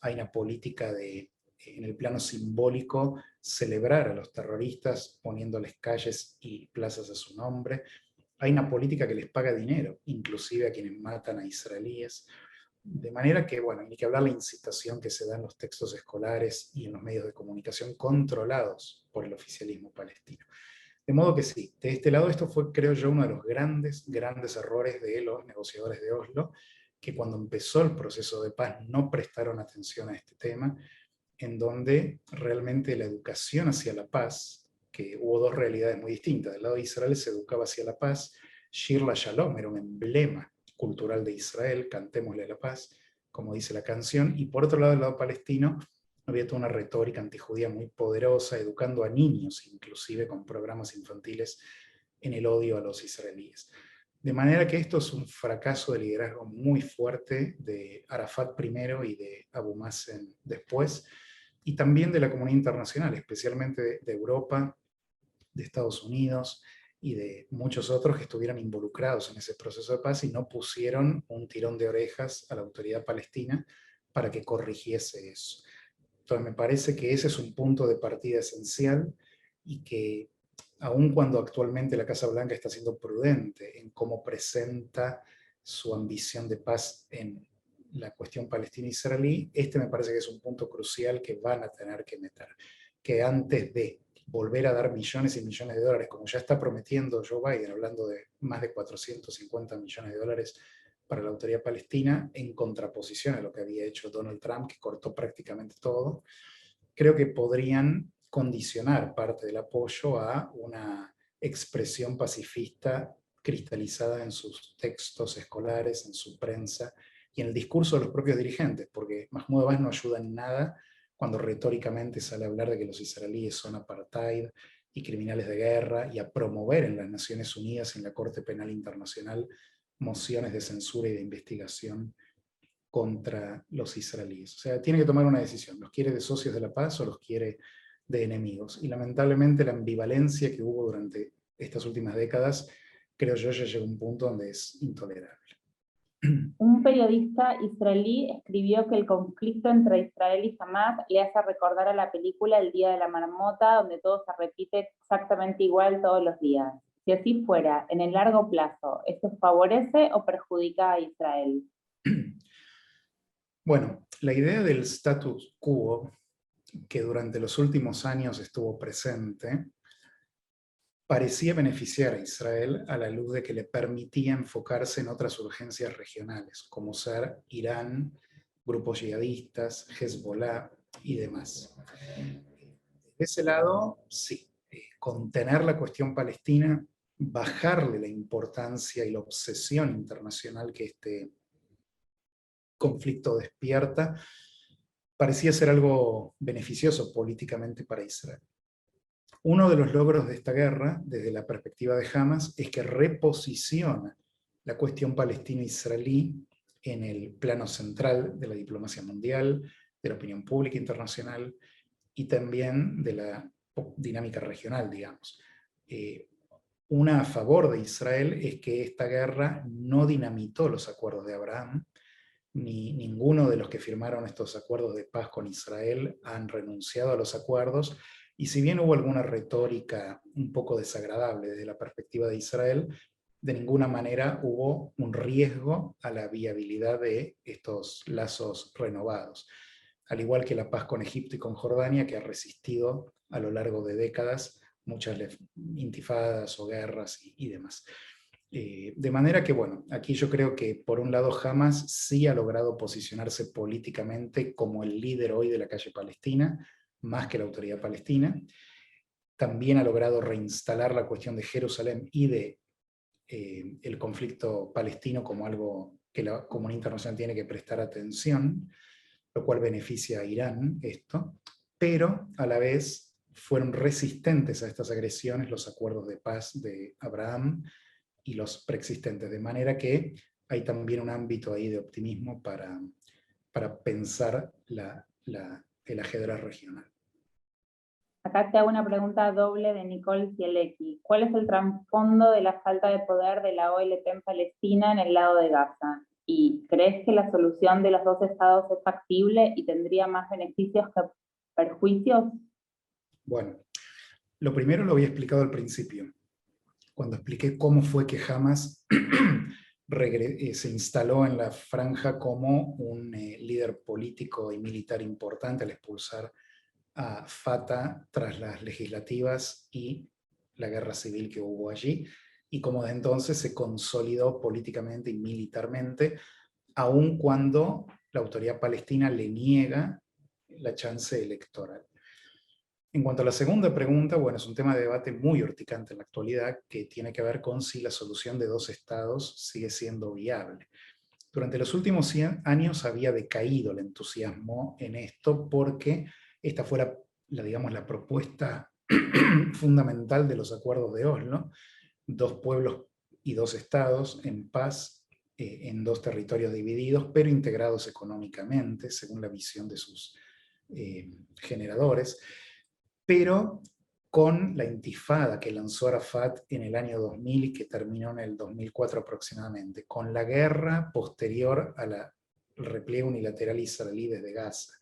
Hay una política de, en el plano simbólico, celebrar a los terroristas poniéndoles calles y plazas a su nombre. Hay una política que les paga dinero, inclusive a quienes matan a israelíes. De manera que, bueno, ni que hablar la incitación que se da en los textos escolares y en los medios de comunicación controlados por el oficialismo palestino. De modo que sí, de este lado esto fue, creo yo, uno de los grandes errores de los negociadores de Oslo, que cuando empezó el proceso de paz no prestaron atención a este tema, en donde realmente la educación hacia la paz, que hubo dos realidades muy distintas. Del lado de Israel se educaba hacia la paz, Shir LaShalom era un emblema cultural de Israel, cantémosle la paz, como dice la canción, y por otro lado, del lado palestino, había toda una retórica antijudía muy poderosa, educando a niños, inclusive con programas infantiles, en el odio a los israelíes. De manera que esto es un fracaso de liderazgo muy fuerte de Arafat primero y de Abu Mazen después, y también de la comunidad internacional, especialmente de Europa, de Estados Unidos y de muchos otros que estuvieron involucrados en ese proceso de paz y no pusieron un tirón de orejas a la autoridad palestina para que corrigiese eso. Entonces me parece que ese es un punto de partida esencial, y que aun cuando actualmente la Casa Blanca está siendo prudente en cómo presenta su ambición de paz en la cuestión palestina-israelí, este me parece que es un punto crucial que van a tener que meter, que antes de volver a dar millones y millones de dólares, como ya está prometiendo Joe Biden, hablando de más de 450 millones de dólares para la autoridad palestina, en contraposición a lo que había hecho Donald Trump, que cortó prácticamente todo, creo que podrían condicionar parte del apoyo a una expresión pacifista cristalizada en sus textos escolares, en su prensa y en el discurso de los propios dirigentes, porque Mahmoud Abbas no ayuda en nada cuando retóricamente sale a hablar de que los israelíes son apartheid y criminales de guerra, y a promover en las Naciones Unidas y en la Corte Penal Internacional mociones de censura y de investigación contra los israelíes. O sea, tiene que tomar una decisión, ¿los quiere de socios de la paz o los quiere de enemigos? Y lamentablemente la ambivalencia que hubo durante estas últimas décadas, creo yo, ya llegó a un punto donde es intolerable. Un periodista israelí escribió que el conflicto entre Israel y Hamás le hace recordar a la película El Día de la Marmota, donde todo se repite exactamente igual todos los días. Si así fuera, en el largo plazo, ¿esto favorece o perjudica a Israel? Bueno, la idea del status quo, que durante los últimos años estuvo presente, parecía beneficiar a Israel a la luz de que le permitía enfocarse en otras urgencias regionales, como ser Irán, grupos yihadistas, Hezbollah y demás. De ese lado, sí, contener la cuestión palestina, bajarle la importancia y la obsesión internacional que este conflicto despierta, parecía ser algo beneficioso políticamente para Israel. Uno de los logros de esta guerra, desde la perspectiva de Hamas, es que reposiciona la cuestión palestino-israelí en el plano central de la diplomacia mundial, de la opinión pública internacional y también de la dinámica regional, digamos. Una a favor de Israel es que esta guerra no dinamitó los acuerdos de Abraham, ni ninguno de los que firmaron estos acuerdos de paz con Israel han renunciado a los acuerdos, y si bien hubo alguna retórica un poco desagradable desde la perspectiva de Israel, de ninguna manera hubo un riesgo a la viabilidad de estos lazos renovados. Al igual que la paz con Egipto y con Jordania, que ha resistido a lo largo de décadas muchas intifadas o guerras y demás. De manera que, bueno, aquí yo creo que por un lado Hamas sí ha logrado posicionarse políticamente como el líder hoy de la calle palestina, más que la autoridad palestina. También ha logrado reinstalar la cuestión de Jerusalén y de el conflicto palestino como algo que la comunidad internacional tiene que prestar atención, lo cual beneficia a Irán esto, pero a la vez fueron resistentes a estas agresiones los acuerdos de paz de Abraham y los preexistentes, de manera que hay también un ámbito ahí de optimismo para pensar el ajedrez regional. Acá te hago una pregunta doble de Nicole Zielecki. ¿Cuál es el trasfondo de la falta de poder de la OLP en Palestina en el lado de Gaza? ¿Y crees que la solución de los dos estados es factible y tendría más beneficios que perjuicios? Bueno, lo primero lo había explicado al principio, cuando expliqué cómo fue que Hamas se instaló en la franja como un líder político y militar importante al expulsar a Fatah tras las legislativas y la guerra civil que hubo allí, y cómo de entonces se consolidó políticamente y militarmente, aun cuando la autoridad palestina le niega la chance electoral. En cuanto a la segunda pregunta, bueno, es un tema de debate muy urticante en la actualidad que tiene que ver con si la solución de dos estados sigue siendo viable. Durante los últimos 100 años había decaído el entusiasmo en esto porque esta fue digamos, la propuesta fundamental de los acuerdos de Oslo: dos pueblos y dos estados en paz en dos territorios divididos, pero integrados económicamente, según la visión de sus generadores. Pero con la intifada que lanzó Arafat en el año 2000 y que terminó en el 2004 aproximadamente, con la guerra posterior al repliegue unilateral israelí desde Gaza,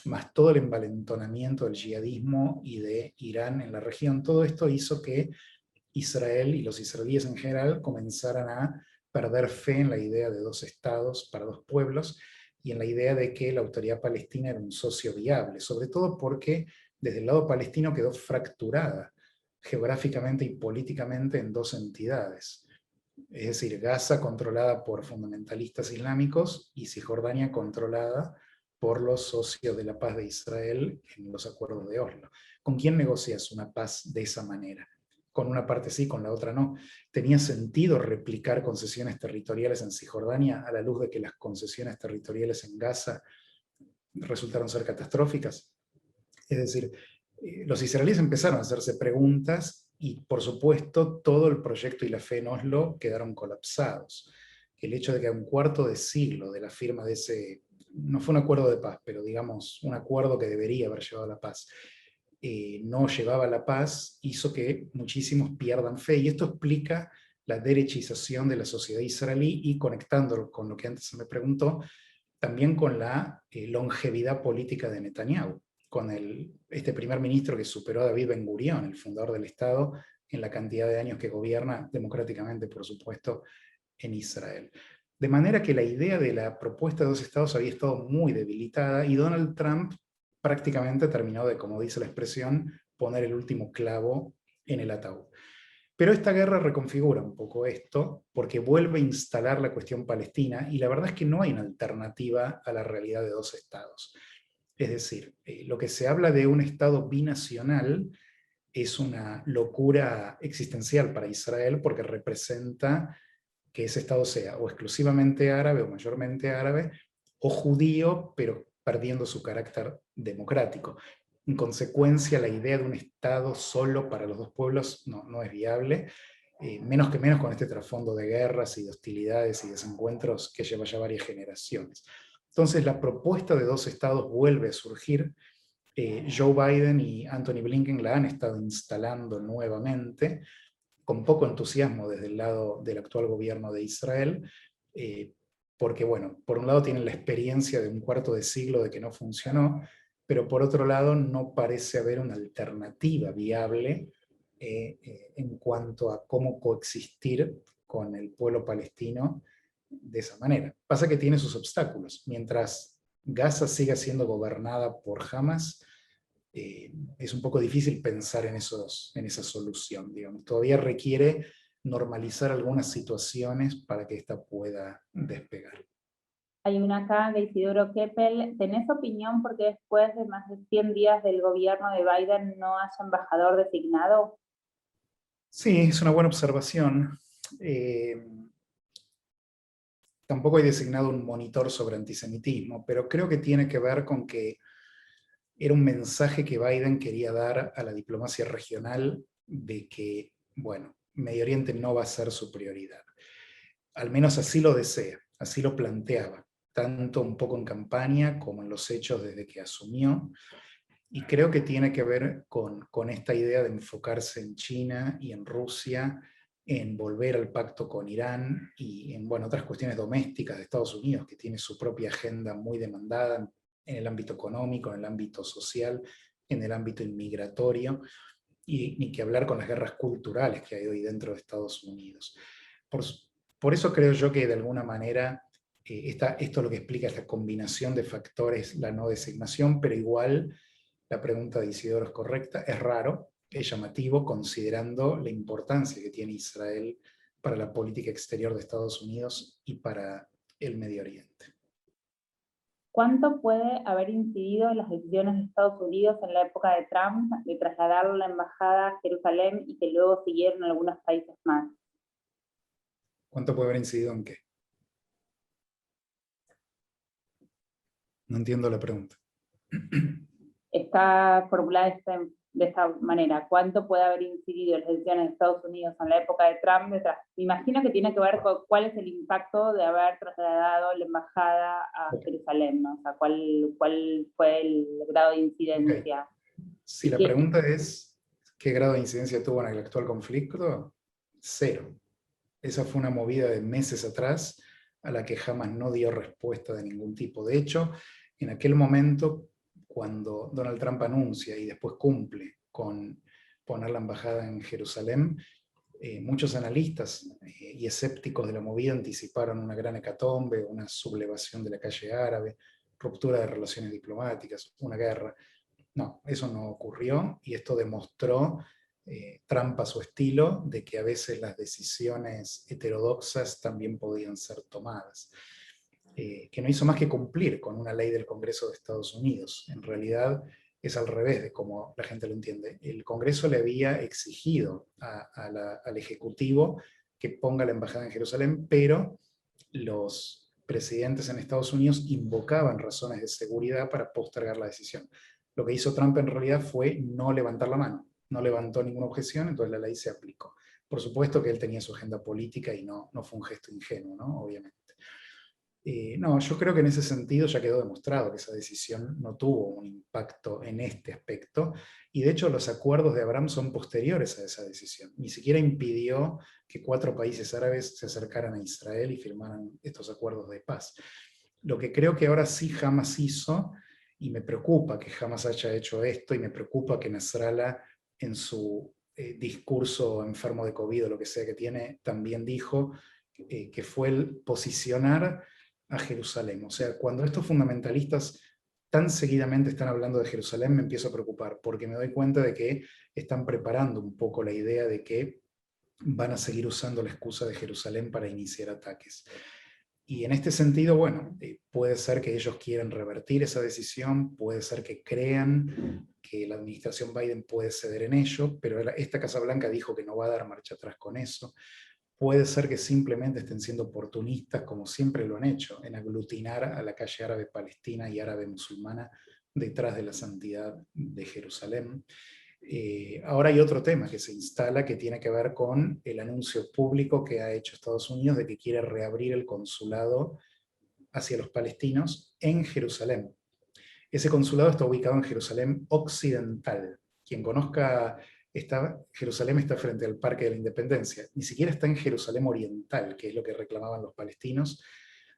más todo el envalentonamiento del yihadismo y de Irán en la región, todo esto hizo que Israel y los israelíes en general comenzaran a perder fe en la idea de dos estados para dos pueblos y en la idea de que la autoridad palestina era un socio viable, sobre todo porque desde el lado palestino quedó fracturada geográficamente y políticamente en dos entidades. Es decir, Gaza controlada por fundamentalistas islámicos y Cisjordania controlada por los socios de la paz de Israel en los acuerdos de Oslo. ¿Con quién negocias una paz de esa manera? Con una parte sí, con la otra no. ¿Tenía sentido replicar concesiones territoriales en Cisjordania a la luz de que las concesiones territoriales en Gaza resultaron ser catastróficas? Es decir, los israelíes empezaron a hacerse preguntas y, por supuesto, todo el proyecto y la fe en Oslo quedaron colapsados. El hecho de que a un cuarto de siglo de la firma de ese, no fue un acuerdo de paz, pero digamos un acuerdo que debería haber llevado a la paz, no llevaba a la paz, hizo que muchísimos pierdan fe. Y esto explica la derechización de la sociedad israelí y, conectándolo con lo que antes se me preguntó, también con la longevidad política de Netanyahu, con este primer ministro que superó a David Ben Gurión, el fundador del Estado, en la cantidad de años que gobierna democráticamente, por supuesto, en Israel. De manera que la idea de la propuesta de dos estados había estado muy debilitada y Donald Trump prácticamente terminó de, como dice la expresión, poner el último clavo en el ataúd. Pero esta guerra reconfigura un poco esto, porque vuelve a instalar la cuestión palestina, y la verdad es que no hay una alternativa a la realidad de dos estados. Es decir, lo que se habla de un estado binacional es una locura existencial para Israel, porque representa que ese estado sea o exclusivamente árabe o mayormente árabe, o judío, pero perdiendo su carácter democrático. En consecuencia, la idea de un Estado solo para los dos pueblos no es viable, menos que menos con este trasfondo de guerras y de hostilidades y desencuentros que lleva ya varias generaciones. Entonces, la propuesta de dos Estados vuelve a surgir. Joe Biden y Anthony Blinken la han estado instalando nuevamente, con poco entusiasmo desde el lado del actual gobierno de Israel, porque, bueno, por un lado tienen la experiencia de un cuarto de siglo de que no funcionó, pero por otro lado no parece haber una alternativa viable en cuanto a cómo coexistir con el pueblo palestino de esa manera. Pasa que tiene sus obstáculos. Mientras Gaza siga siendo gobernada por Hamas, es un poco difícil pensar en esa solución, digamos. Todavía requiere normalizar algunas situaciones para que esta pueda despegar. Hay una acá de Isidoro Keppel. ¿Tenés opinión porque después de más de 100 días del gobierno de Biden no haya embajador designado? Sí, es una buena observación. Tampoco hay designado un monitor sobre antisemitismo, pero creo que tiene que ver con que era un mensaje que Biden quería dar a la diplomacia regional de que, bueno, Medio Oriente no va a ser su prioridad. Al menos así lo desea, así lo planteaba, tanto un poco en campaña como en los hechos desde que asumió. Y creo que tiene que ver con esta idea de enfocarse en China y en Rusia, en volver al pacto con Irán y en, bueno, otras cuestiones domésticas de Estados Unidos, que tiene su propia agenda muy demandada en el ámbito económico, en el ámbito social, en el ámbito inmigratorio, y ni que hablar con las guerras culturales que hay hoy dentro de Estados Unidos. Por eso creo yo que de alguna manera esto es lo que explica esta combinación de factores, la no designación, pero igual la pregunta de Isidoro es correcta, es raro, es llamativo considerando la importancia que tiene Israel para la política exterior de Estados Unidos y para el Medio Oriente. ¿Cuánto puede haber incidido las decisiones de Estados Unidos en la época de Trump de trasladar la embajada a Jerusalén y que luego siguieron algunos países más? ¿Cuánto puede haber incidido en qué? No entiendo la pregunta. Está formulada de esta manera. ¿Cuánto puede haber incidido las decisiones de Estados Unidos en la época de Trump? Me imagino que tiene que ver con cuál es el impacto de haber trasladado la embajada a Jerusalén, ¿no? O sea, cuál fue el grado de incidencia. Okay. Si la pregunta es ¿qué grado de incidencia tuvo en el actual conflicto? 0. Esa fue una movida de meses atrás a la que jamás no dio respuesta de ningún tipo. De hecho, en aquel momento, cuando Donald Trump anuncia y después cumple con poner la embajada en Jerusalén, muchos analistas y escépticos de la movida anticiparon una gran hecatombe, una sublevación de la calle árabe, ruptura de relaciones diplomáticas, una guerra. No, eso no ocurrió y esto demostró Trump a su estilo, de que a veces las decisiones heterodoxas también podían ser tomadas. Que no hizo más que cumplir con una ley del Congreso de Estados Unidos. En realidad es al revés de como la gente lo entiende. El Congreso le había exigido al Ejecutivo que ponga la embajada en Jerusalén, pero los presidentes en Estados Unidos invocaban razones de seguridad para postergar la decisión. Lo que hizo Trump en realidad fue no levantar la mano, no levantó ninguna objeción, entonces la ley se aplicó. Por supuesto que él tenía su agenda política y no fue un gesto ingenuo, ¿no? Obviamente. No, yo creo que en ese sentido ya quedó demostrado que esa decisión no tuvo un impacto en este aspecto, y de hecho los acuerdos de Abraham son posteriores a esa decisión. Ni siquiera impidió que 4 países árabes se acercaran a Israel y firmaran estos acuerdos de paz. Lo que creo que ahora sí Hamas hizo, y me preocupa que Hamas haya hecho esto, y me preocupa que Nasrallah en su discurso enfermo de COVID o lo que sea que tiene, también dijo que fue el posicionar a Jerusalén. O sea, cuando estos fundamentalistas tan seguidamente están hablando de Jerusalén, me empiezo a preocupar, porque me doy cuenta de que están preparando un poco la idea de que van a seguir usando la excusa de Jerusalén para iniciar ataques. Y en este sentido, bueno, puede ser que ellos quieran revertir esa decisión, puede ser que crean que la administración Biden puede ceder en ello, pero esta Casa Blanca dijo que no va a dar marcha atrás con eso. Puede ser que simplemente estén siendo oportunistas, como siempre lo han hecho, en aglutinar a la calle árabe palestina y árabe musulmana detrás de la santidad de Jerusalén. Ahora hay otro tema que se instala que tiene que ver con el anuncio público que ha hecho Estados Unidos de que quiere reabrir el consulado hacia los palestinos en Jerusalén. Ese consulado está ubicado en Jerusalén Occidental. Quien conozca, Jerusalén está frente al Parque de la Independencia. Ni siquiera está en Jerusalén Oriental, que es lo que reclamaban los palestinos,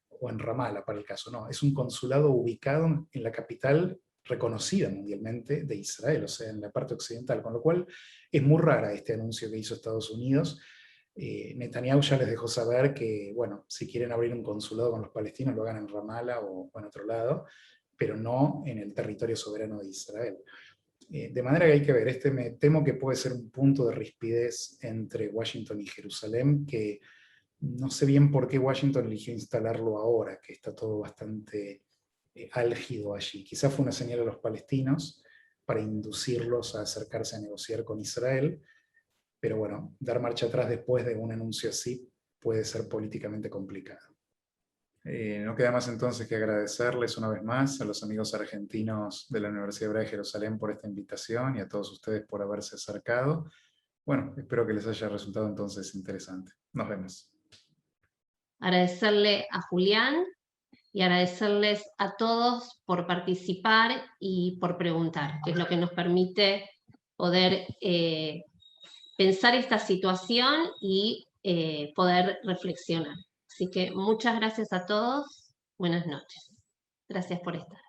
o en Ramala para el caso. No, es un consulado ubicado en la capital reconocida mundialmente de Israel, o sea, en la parte occidental, con lo cual es muy rara este anuncio que hizo Estados Unidos. Netanyahu ya les dejó saber que, bueno, si quieren abrir un consulado con los palestinos, lo hagan en Ramala o en otro lado, pero no en el territorio soberano de Israel. De manera que hay que ver, me temo que puede ser un punto de rispidez entre Washington y Jerusalén, que no sé bien por qué Washington eligió instalarlo ahora, que está todo bastante álgido allí. Quizás fue una señal a los palestinos para inducirlos a acercarse a negociar con Israel, pero bueno, dar marcha atrás después de un anuncio así puede ser políticamente complicado. No queda más entonces que agradecerles una vez más a los amigos argentinos de la Universidad Hebrea de Jerusalén por esta invitación y a todos ustedes por haberse acercado. Bueno, espero que les haya resultado entonces interesante. Nos vemos. Agradecerle a Julián y agradecerles a todos por participar y por preguntar, que es lo que nos permite poder pensar esta situación y poder reflexionar. Así que muchas gracias a todos. Buenas noches. Gracias por estar.